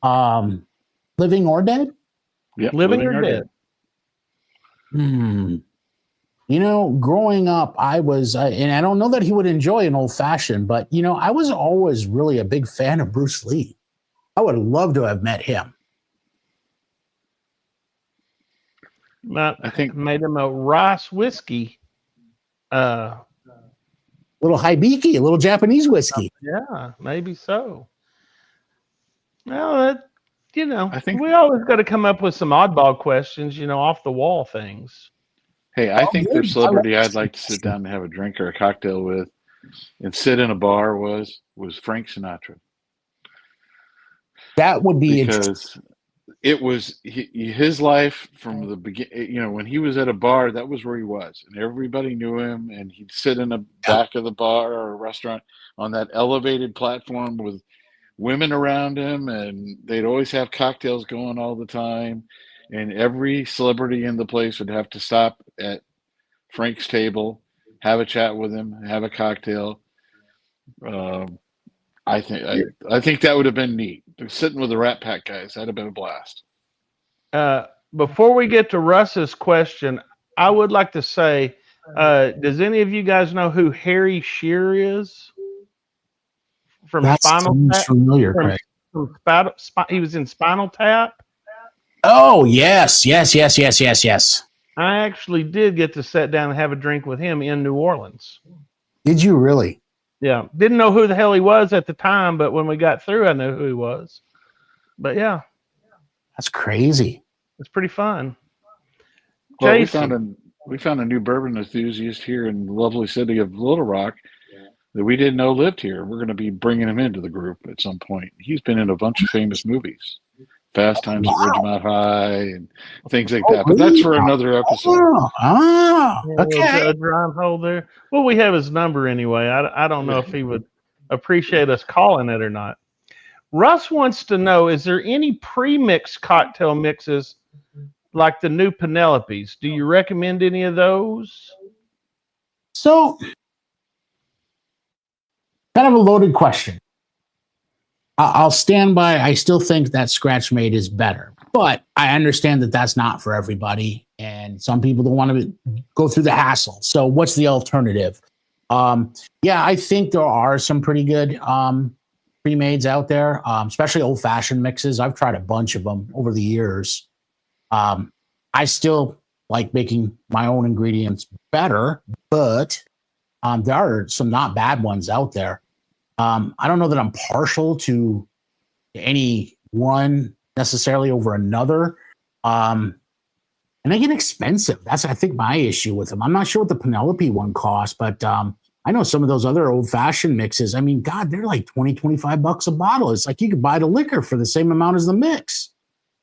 living or dead? Yep. Living or dead? Growing up, I was, and I don't know that he would enjoy an old fashioned, but I was always really a big fan of Bruce Lee. I would love to have met him. I think made him a rice whiskey. Little Hibiki, a little Japanese whiskey. Yeah, maybe so. Well, I think we always got to come up with some oddball questions, off the wall things. Hey, I think the celebrity I'd like to sit down and have a drink or a cocktail with and sit in a bar was Frank Sinatra. That would be because it was his life from the beginning. When he was at a bar, that was where he was, and everybody knew him. And he'd sit in the back of the bar or a restaurant on that elevated platform with women around him, and they'd always have cocktails going all the time. And every celebrity in the place would have to stop at Frank's table, have a chat with him, have a cocktail. I think that would have been neat. Sitting with the Rat Pack guys, that'd have been a blast. Before we get to Russ's question, I would like to say, does any of you guys know who Harry Shearer is? From Spinal Tap? Familiar, he was in Spinal Tap. Oh, yes. I actually did get to sit down and have a drink with him in New Orleans. Did you really? Yeah. Didn't know who the hell he was at the time, but when we got through, I knew who he was. But yeah. That's crazy. It's pretty fun. Well, we found a new bourbon enthusiast here in the lovely city of Little Rock that we didn't know lived here. We're going to be bringing him into the group at some point. He's been in a bunch of famous movies. Fast Times at Ridgemont High and things like that. But that's for another episode. Okay. A drum hole there. Well, we have his number anyway. I don't know if he would appreciate us calling it or not. Russ wants to know, is there any pre-mixed cocktail mixes like the new Penelopes? Do you recommend any of those? So, kind of a loaded question. I'll stand by. I still think that Scratch Made is better, but I understand that that's not for everybody, and some people don't want to go through the hassle. So, what's the alternative? Yeah, I think there are some pretty good pre-mades out there, especially old-fashioned mixes. I've tried a bunch of them over the years. I still like making my own ingredients better, but there are some not bad ones out there. I don't know that I'm partial to any one necessarily over another. And they get expensive. That's, I think, my issue with them. I'm not sure what the Penelope one costs, but I know some of those other old-fashioned mixes. I mean, God, they're like $20-25 a bottle. It's like you could buy the liquor for the same amount as the mix.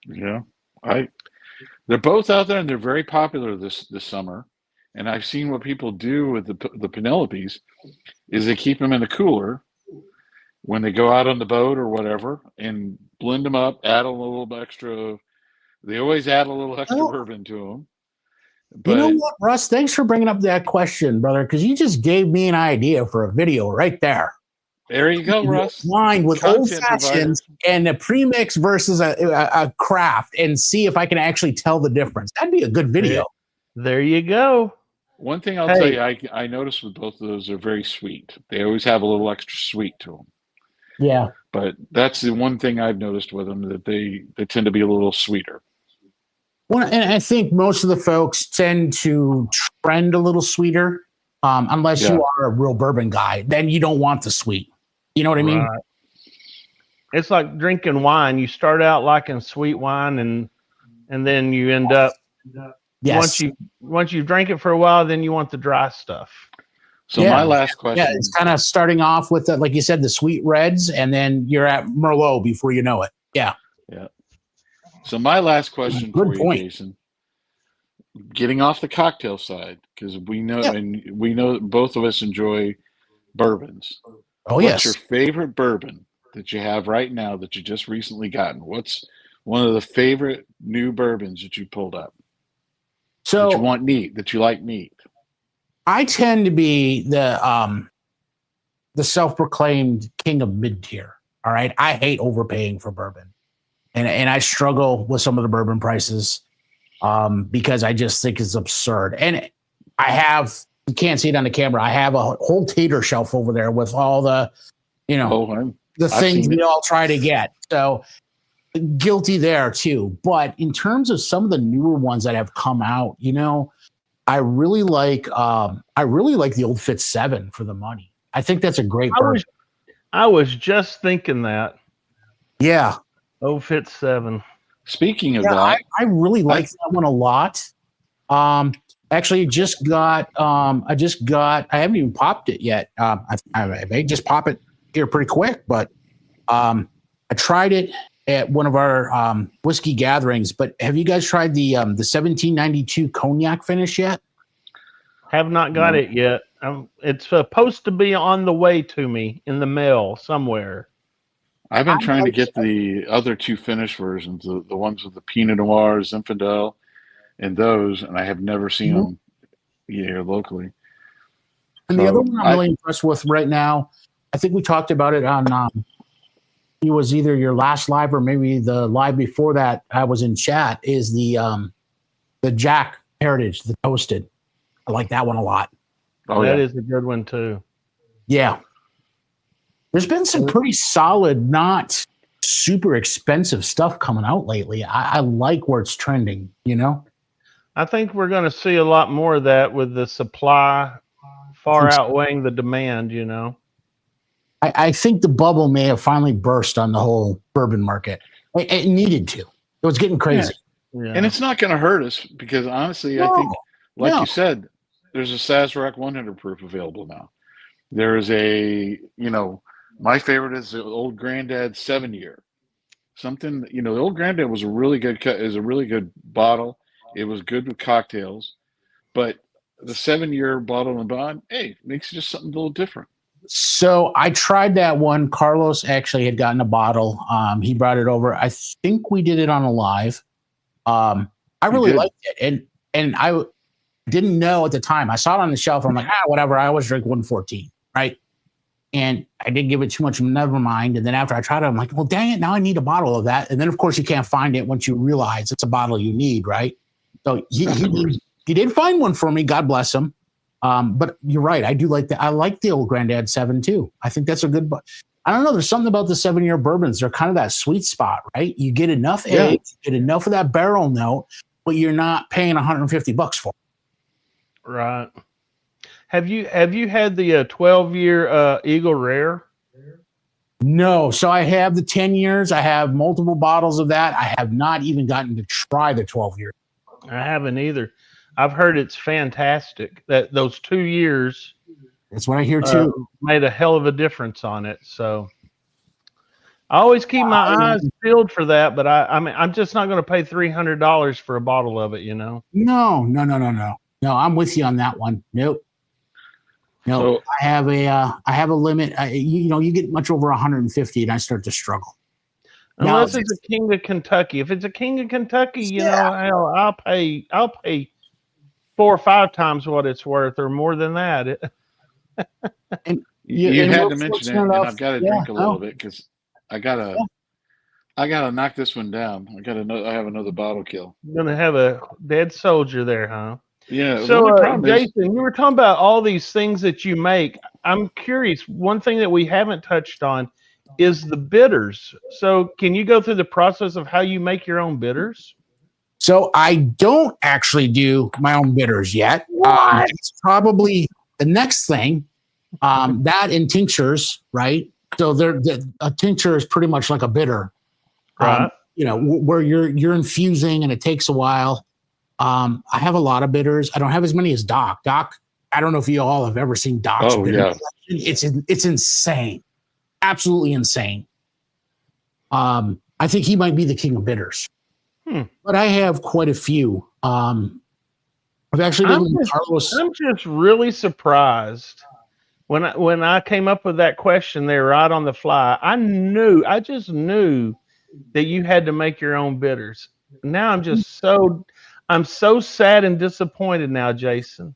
Yeah. They're both out there, and they're very popular this summer. And I've seen what people do with the Penelopes is they keep them in a cooler when they go out on the boat or whatever, and blend them up, add a little extra. They always add a little extra bourbon to them. But, you know what, Russ? Thanks for bringing up that question, brother, because you just gave me an idea for a video right there. There you go, Russ. Wine with old fashions and a premix versus a craft, and see if I can actually tell the difference. That'd be a good video. There you go. One thing I'll tell you, I noticed with both of those, they're very sweet. They always have a little extra sweet to them. Yeah. But that's the one thing I've noticed with them, that they tend to be a little sweeter. Well, and I think most of the folks tend to trend a little sweeter, unless you are a real bourbon guy. Then you don't want the sweet. You know what I mean? Right. It's like drinking wine. You start out liking sweet wine, and then you end up Yes. Once you drink it for a while, then you want the dry stuff. So Yeah. my last question. Yeah, it's kind of starting off with, like you said, the sweet reds, and then you're at Merlot before you know it. Yeah. Yeah. So my last question Good for you, point. Jason, getting off the cocktail side, because we know, Yeah. and we know that both of us enjoy bourbons. Oh, What's yes. your favorite bourbon that you have right now that you just recently gotten? What's one of the favorite new bourbons that you pulled up that you So want neat, that you like neat? I tend to be the self-proclaimed king of mid-tier. All right. I hate overpaying for bourbon. And I struggle with some of the bourbon prices because I just think it's absurd. And you can't see it on the camera, I have a whole tater shelf over there with all the, the things we all try to get. So guilty there too. But in terms of some of the newer ones that have come out, I really like the Old Fitz 7 for the money. I think that's a great bourbon. I was just thinking that. Yeah. Old Fitz 7. Speaking of that, I really like that one a lot. Actually, I haven't even popped it yet. I may just pop it here pretty quick, but I tried it at one of our whiskey gatherings. But have you guys tried the 1792 cognac finish yet? Have not got it yet. It's supposed to be on the way to me in the mail somewhere. I've been trying to get the other two finish versions, the ones with the Pinot Noir, Zinfandel, and those, and I have never seen them here locally. And the other one I'm really impressed with right now, I think we talked about it on it was either your last live or maybe the live before that I was in chat, is the Jack Heritage, the toasted. I like that one a lot. That is a good one too. Yeah. There's been some pretty solid, not super expensive stuff coming out lately. I like where it's trending, I think we're going to see a lot more of that with the supply far outweighing the demand, I think the bubble may have finally burst on the whole bourbon market. It needed to. It was getting crazy. Yeah. And it's not going to hurt us because honestly, I think, you said, there's a Sazerac 100 proof available now. There is my favorite is the Old Granddad 7-year. Something, the Old Granddad was a really good bottle. It was good with cocktails, but the 7-year bottle and bond, makes just something a little different. So I tried that one. Carlos actually had gotten a bottle. He brought it over. I think we did it on a live. I really liked it. And I didn't know at the time. I saw it on the shelf. I'm like, whatever. I always drink 114, right? And I didn't give it too much, never mind. And then after I tried it, I'm like, well, dang it, now I need a bottle of that. And then, of course, you can't find it once you realize it's a bottle you need, right? So he did find one for me. God bless him. But you're right. I do like that. I like the Old Granddad 7 too. I think that's a good. I don't know. There's something about the 7-year bourbons. They're kind of that sweet spot, right? You get enough age, you get enough of that barrel note, but you're not paying $150 for it. Right. Have you had the 12-year Eagle Rare? No. So I have the 10 years. I have multiple bottles of that. I have not even gotten to try the 12 years. I haven't either. I've heard it's fantastic. That those 2 years. That's what I hear too. Made a hell of a difference on it. So I always keep my eyes peeled for that, but I'm just not going to pay $300 for a bottle of it, No. No, I'm with you on that one. Nope. No, so, I have a limit. You get much over 150 and I start to struggle. Unless it's a King of Kentucky. If it's a King of Kentucky, hell, I'll pay 4 or 5 times what it's worth or more than that. And you had to mention it, and I've got to drink a little bit because I gotta knock this one down. I have another bottle kill. You're gonna have a dead soldier there, huh? Yeah. So, Jason, you were talking about all these things that you make. I'm curious. One thing that we haven't touched on is the bitters. So, can you go through the process of how you make your own bitters? So, I don't actually do my own bitters yet. It's probably the next thing. That in tinctures, right? So, a tincture is pretty much like a bitter, right? Where you're infusing and it takes a while. I have a lot of bitters. I don't have as many as Doc. Doc, I don't know if you all have ever seen Doc's Oh, bitter yeah. collection. It's insane, absolutely insane. I think he might be the king of bitters. But I have quite a few. I've actually been with Carlos. I'm just really surprised when I came up with that question there right on the fly. I just knew that you had to make your own bitters. Now I'm so sad and disappointed now, Jason.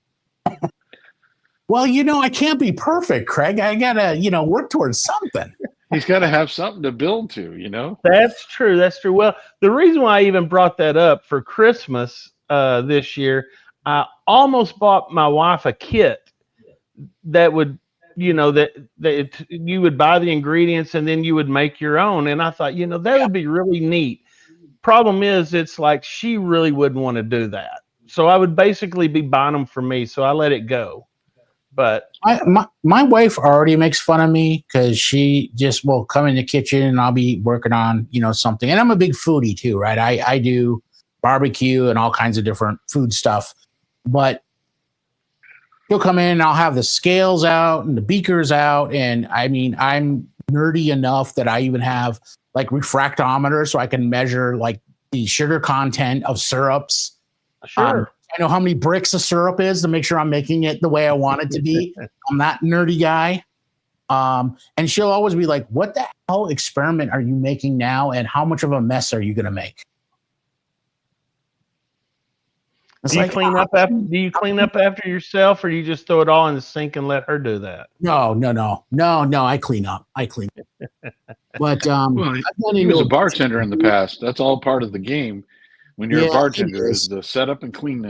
Well, I can't be perfect, Craig. I gotta, work towards something. He's got to have something to build to. That's true. That's true. Well, the reason why I even brought that up for Christmas this year, I almost bought my wife a kit that would, that you would buy the ingredients and then you would make your own. And I thought, that would be really neat. Problem is, it's like she really wouldn't want to do that. So I would basically be buying them for me. So I let it go. But my wife already makes fun of me because she just will come in the kitchen and I'll be working on, something. And I'm a big foodie too, right? I do barbecue and all kinds of different food stuff. But she'll come in and I'll have the scales out and the beakers out. And I mean, I'm nerdy enough that I even have like refractometers so I can measure like the sugar content of syrups. sure. I know how many bricks a syrup is to make sure I'm making it the way I want it to be. I'm that nerdy guy. And she'll always be like, what the hell experiment are you making now? And how much of a mess are you going to make? It's Do you clean up after yourself, or you just throw it all in the sink and let her do that? No. I clean up. But Well, he was a bartender in the past. That's all part of the game. When you're a bartender, is the setup and clean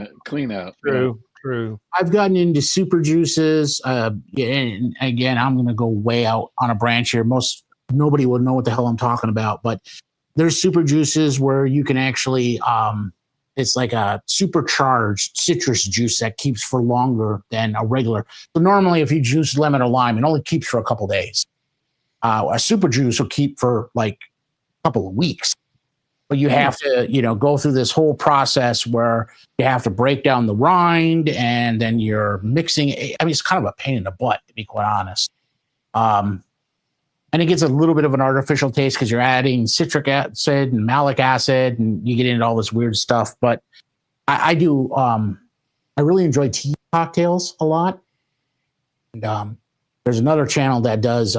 out. True. I've gotten into super juices. And again, I'm going to go way out on a branch here. Nobody would know what the hell I'm talking about, but there's super juices where you can actually, it's like a supercharged citrus juice that keeps for longer than a regular. So normally if you juice lemon or lime, it only keeps for a couple days. A super juice will keep for like a couple of weeks. But you have to, go through this whole process where you have to break down the rind and then you're mixing. I mean, it's kind of a pain in the butt, to be quite honest. And it gets a little bit of an artificial taste because you're adding citric acid and malic acid and you get into all this weird stuff. But I really enjoy tea cocktails a lot. And there's another channel that does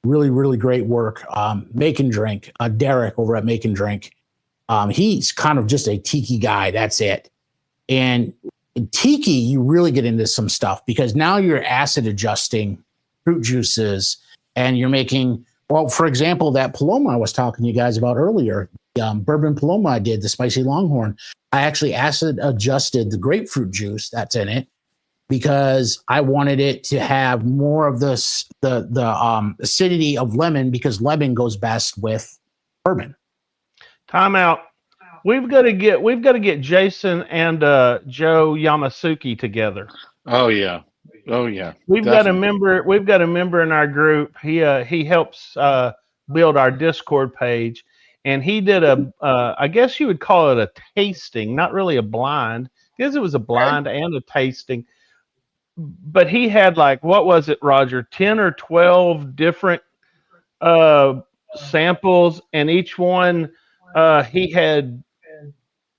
really, really great work. Make and Drink, Derek over at Make and Drink. He's kind of just a tiki guy. That's it. And in tiki, you really get into some stuff because now you're acid adjusting fruit juices and you're making, well, for example, that Paloma I was talking to you guys about earlier, bourbon Paloma I did, the spicy Longhorn. I actually acid adjusted the grapefruit juice that's in it, because I wanted it to have more of the acidity of lemon because lemon goes best with bourbon. Time out. We've got to get Jason and Joe Yamasuki together. Oh yeah. We've got a member in our group. He helps build our Discord page, and he did I guess you would call it a tasting, not really a blind, because it was a blind and a tasting. But he had like, what was it, Roger? 10 or 12 different samples, and each one he had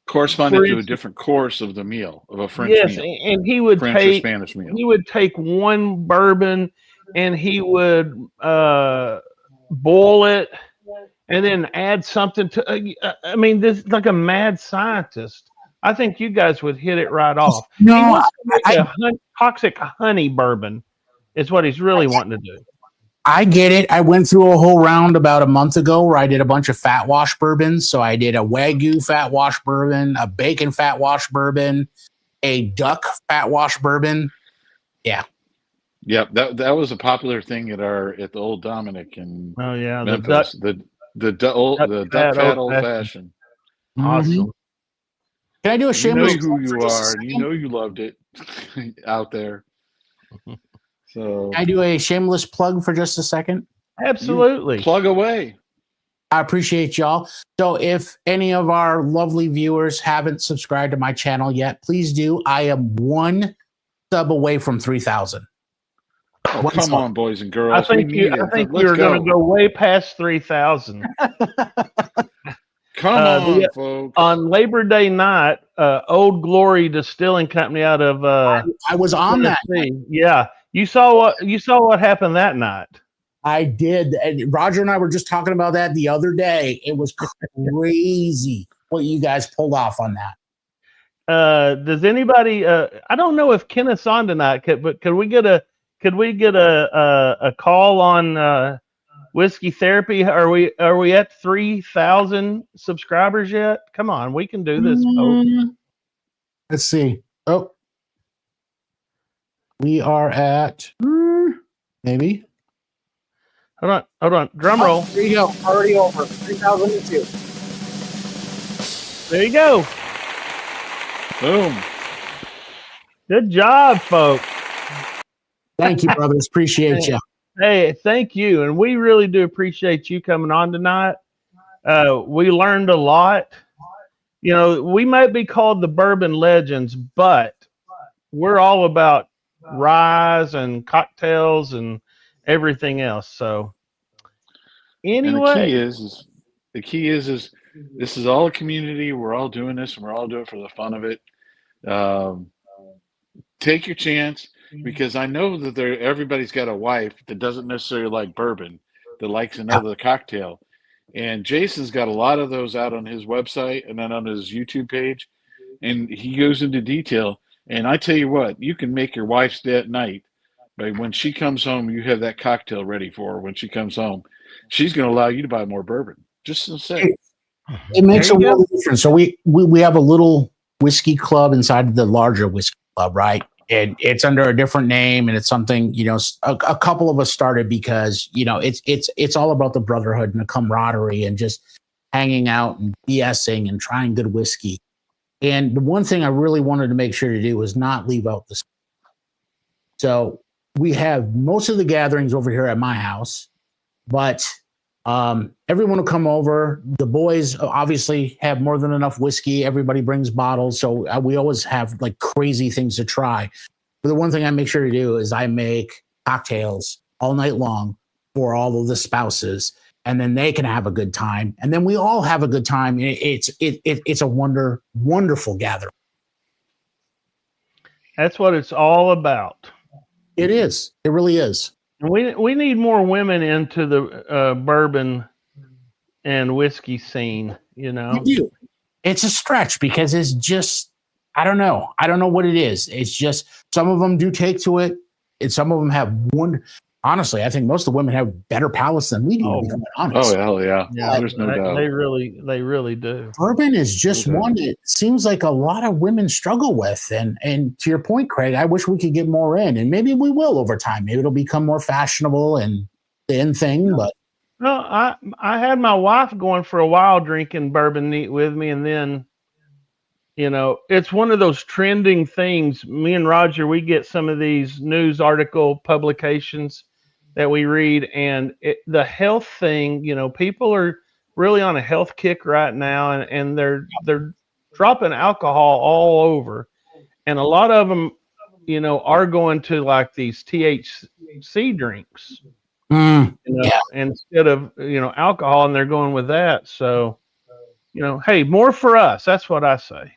corresponded to a different course of the meal of a French meal. And he would French or Spanish meal. He would take one bourbon and he would boil it and then add something to. I mean, this is like a mad scientist. I think you guys would hit it right off. No, toxic honey bourbon is what he's really wanting to do. I get it. I went through a whole round about a month ago where I did a bunch of fat wash bourbons. So I did a Wagyu fat wash bourbon, a bacon fat wash bourbon, a duck fat wash bourbon. Yeah. Yep, that was a popular thing at the old Dominic in Memphis. The duck fat old fashioned. Awesome. Can I do a shameless? You know who you are, and you know you loved it out there. So can I do a shameless plug for just a second? Absolutely. Plug away. I appreciate y'all. So if any of our lovely viewers haven't subscribed to my channel yet, please do. I am one sub away from 3,000. Oh, One come sub. on, boys and girls. We need it. I think Let's you're going go. to go way past 3,000. Come on, folks. On Labor Day night, Old Glory Distilling Company out of I was on that. Tennessee. Yeah, you saw what happened that night. I did. And Roger and I were just talking about that the other day. It was crazy what you guys pulled off on that. Does anybody? I don't know if Kenneth's on tonight, but could we get a call on Whiskey Therapy? Are we at 3,000 subscribers yet? Come on, we can do this, folks. Let's see. Oh, we are at maybe. Hold on. Drum roll. There you go. Already over 3,002. There you go. Boom. Good job, folks. Thank you, brothers. Appreciate you. Hey, thank you, and we really do appreciate you coming on tonight. We learned a lot. You know, we might be called the Bourbon Legends, but we're all about ryes and cocktails and everything else. So, anyway, And the key is this is all a community. We're all doing this, and we're all doing it for the fun of it. Take your chance, because I know that everybody's got a wife that doesn't necessarily like bourbon, that likes another cocktail. And Jason's got a lot of those out on his website and then on his YouTube page, and he goes into detail. And I tell you what, you can make your wife's day at night. But when she comes home, you have that cocktail ready for her. When she comes home, she's going to allow you to buy more bourbon. Just to say, it makes a world of difference. So we have a little whiskey club inside of the larger whiskey club, right? And it's under a different name, and it's something, you know, a couple of us started because, you know, it's all about the brotherhood and the camaraderie and just hanging out and BSing and trying good whiskey. And the one thing I really wanted to make sure to do was not leave out the. So we have most of the gatherings over here at my house, but everyone will come over. The boys obviously have more than enough whiskey. Everybody brings bottles. So we always have like crazy things to try. But the one thing I make sure to do is I make cocktails all night long for all of the spouses, and then they can have a good time. And then we all have a good time. It's a wonderful gathering. that's what it's all about. It is. It really is. We need more women into the bourbon and whiskey scene. You know, We do. It's a stretch because it's just, I don't know. I don't know what it is. It's just some of them do take to it, and some of them have one. Honestly, I think most of the women have better palates than we do. To be quite honest. oh hell yeah, there's no doubt. They really do. Bourbon is just Okay. one that seems like a lot of women struggle with. And to your point, Craig, I wish we could get more in, and maybe we will over time. Maybe it'll become more fashionable and the in thing. But No, I had my wife going for a while drinking bourbon neat with me, and then, you know, it's one of those trending things. Me and Roger, we get some of these news article publications that we read, and the health thing, you know, people are really on a health kick right now, and they're dropping alcohol all over, and a lot of them, you know, are going to like these THC drinks, you know, yeah. instead of, you know, alcohol, and they're going with that. So, you know, hey, more for us. That's what I say.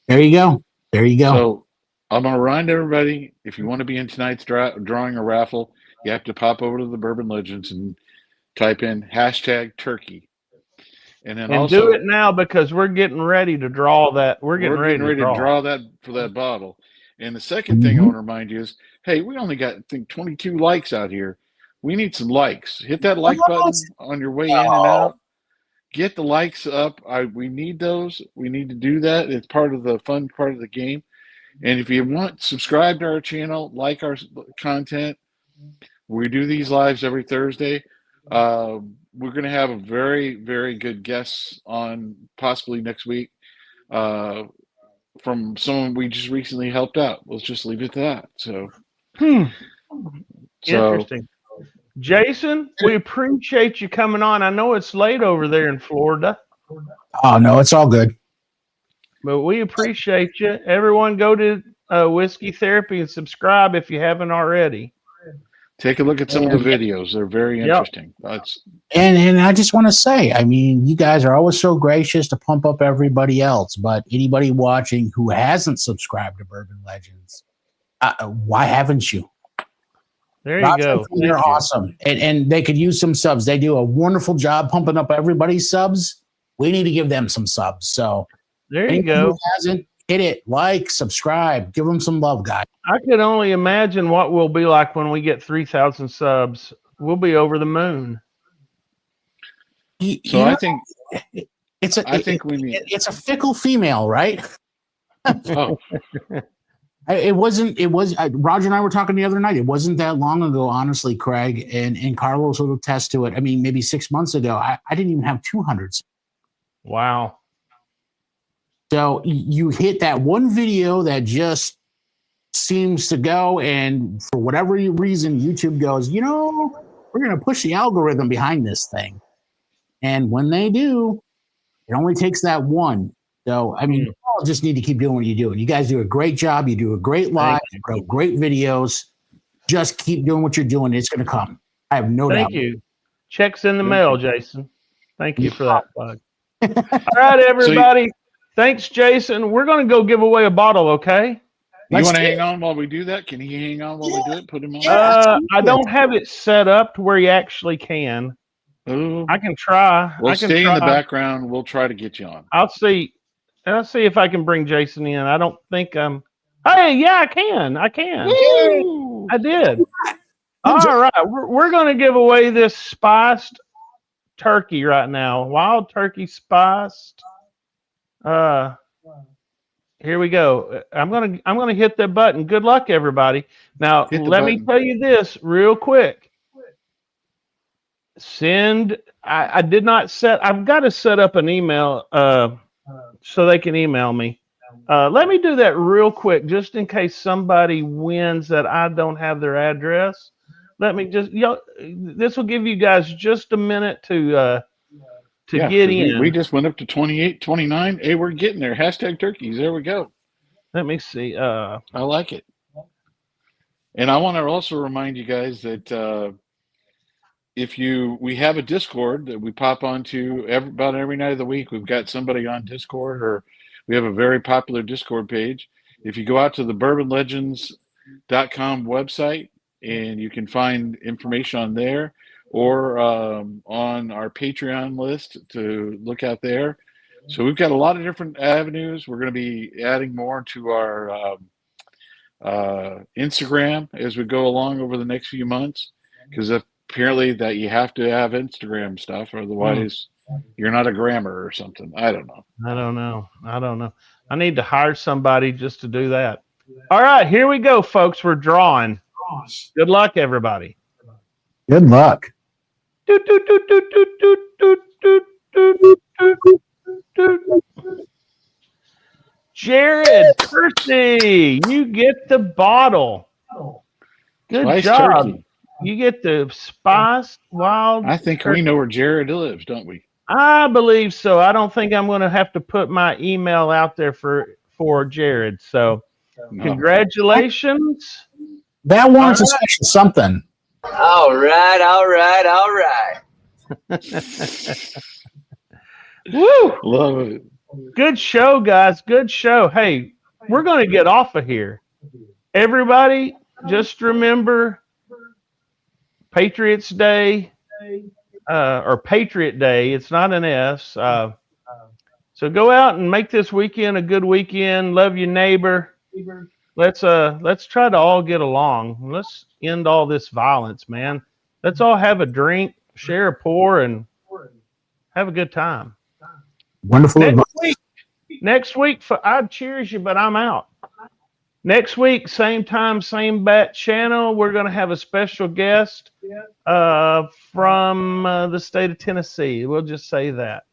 There you go. There you go. So I'm going to remind everybody, if you want to be in tonight's drawing or raffle, you have to pop over to the Bourbon Legends and type in #turkey. And then And also do it now, because we're getting ready to draw that. We're getting ready to draw. that for that bottle. And the second thing I want to remind you is, hey, we only got, I think, 22 likes out here. We need some likes. Hit that like button on your way in and out. Get the likes up. We need those. We need to do that. It's part of the fun part of the game. And if you want, subscribe to our channel, like our content. We do these lives every Thursday. We're going to have a very, very good guest on possibly next week from someone we just recently helped out. Let's just leave it at that. So, Interesting. Jason, we appreciate you coming on. I know it's late over there in Florida, Oh no, it's all good. but we appreciate you. Everyone go to Whiskey Therapy and subscribe if you haven't already. Take a look at some of the videos. They're very interesting. And I just want to say, I mean, you guys are always so gracious to pump up everybody else, but anybody watching who hasn't subscribed to Bourbon Legends, why haven't you? There you go. They're awesome. And they could use some subs. They do a wonderful job pumping up everybody's subs. We need to give them some subs. So there you go. Who hasn't, hit it, like, subscribe, give them some love, guys. I could only imagine what we'll be like when we get 3,000 subs. We'll be over the moon. I think it's a fickle female, right? Oh. It was Roger and I were talking the other night. It wasn't that long ago, honestly, Craig, and Carlos will attest to it. I mean, maybe 6 months ago, I didn't even have 200. Wow. So you hit that one video that just seems to go, and for whatever reason, YouTube goes, you know, we're going to push the algorithm behind this thing. And when they do, it only takes that one. So, I mean, you all just need to keep doing what you do. And you guys do a great job. You do a great live, great videos. Just keep doing what you're doing. It's going to come. I have no doubt. Thank you. Checks in the mail, Jason. Thank you for that plug. All right, everybody. Thanks, Jason. We're going to go give away a bottle, okay? You want to hang on while we do that? Can he hang on while we do it? Put him on? I don't have it set up to where he actually can. Ooh. I can try. We'll stay in the background. We'll try to get you on. I'll see if I can bring Jason in. I don't think Hey, yeah, I can. Woo! I did. All right. We're going to give away this spiced turkey right now. Wild turkey spiced. Here we go. I'm gonna hit that button. Good luck, everybody. Now let me tell you this real quick. I did not set. I've got to set up an email so they can email me. Let me do that real quick, just in case somebody wins that I don't have their address. Let me just this will give you guys just a minute to get in. We just went up to 28, 29. Hey, we're getting there. Hashtag turkeys. There we go. Let me see. I like it. And I want to also remind you guys that we have a Discord that we pop onto about every night of the week. We've got somebody on Discord, or we have a very popular Discord page. If you go out to the bourbonlegends.com website, and you can find information on there, or on our Patreon list to look out there. So we've got a lot of different avenues. We're going to be adding more to our Instagram as we go along over the next few months, because apparently that you have to have Instagram stuff, otherwise you're not a grammer or something. I don't know. I don't know. I need to hire somebody just to do that. All right, here we go, folks. We're drawing. Good luck, everybody. Good luck. Jared Percy, you get the bottle. Good Spice job. turkey. You get the spiced wild. I think we know where Jared lives, don't we? I believe so. I don't think I'm going to have to put my email out there for Jared. So, congratulations. That warrants a special something. All right. Woo! Love it. Good show, guys. Good show. Hey, we're going to get off of here. Everybody, just remember Patriots Day, or Patriot Day. It's not an S. So go out and make this weekend a good weekend. Love your neighbor. Let's try to all get along. Let's end all this violence, man. Let's all have a drink, share a pour, and have a good time. Wonderful. Next week, I'd cheers you, but I'm out. Next week, same time, same bat channel. We're going to have a special guest from the state of Tennessee. We'll just say that.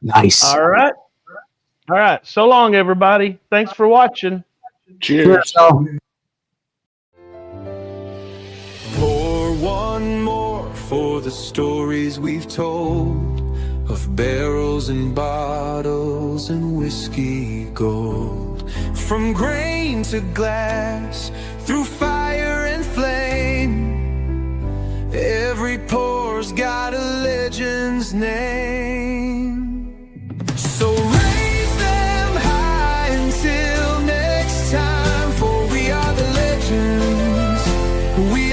Nice. All right. So long, everybody. Thanks for watching. Cheers. Pour one more for the stories we've told of barrels and bottles and whiskey gold. From grain to glass, through fire and flame, every pour's got a legend's name. So raise them high until next time, for we are the legends. We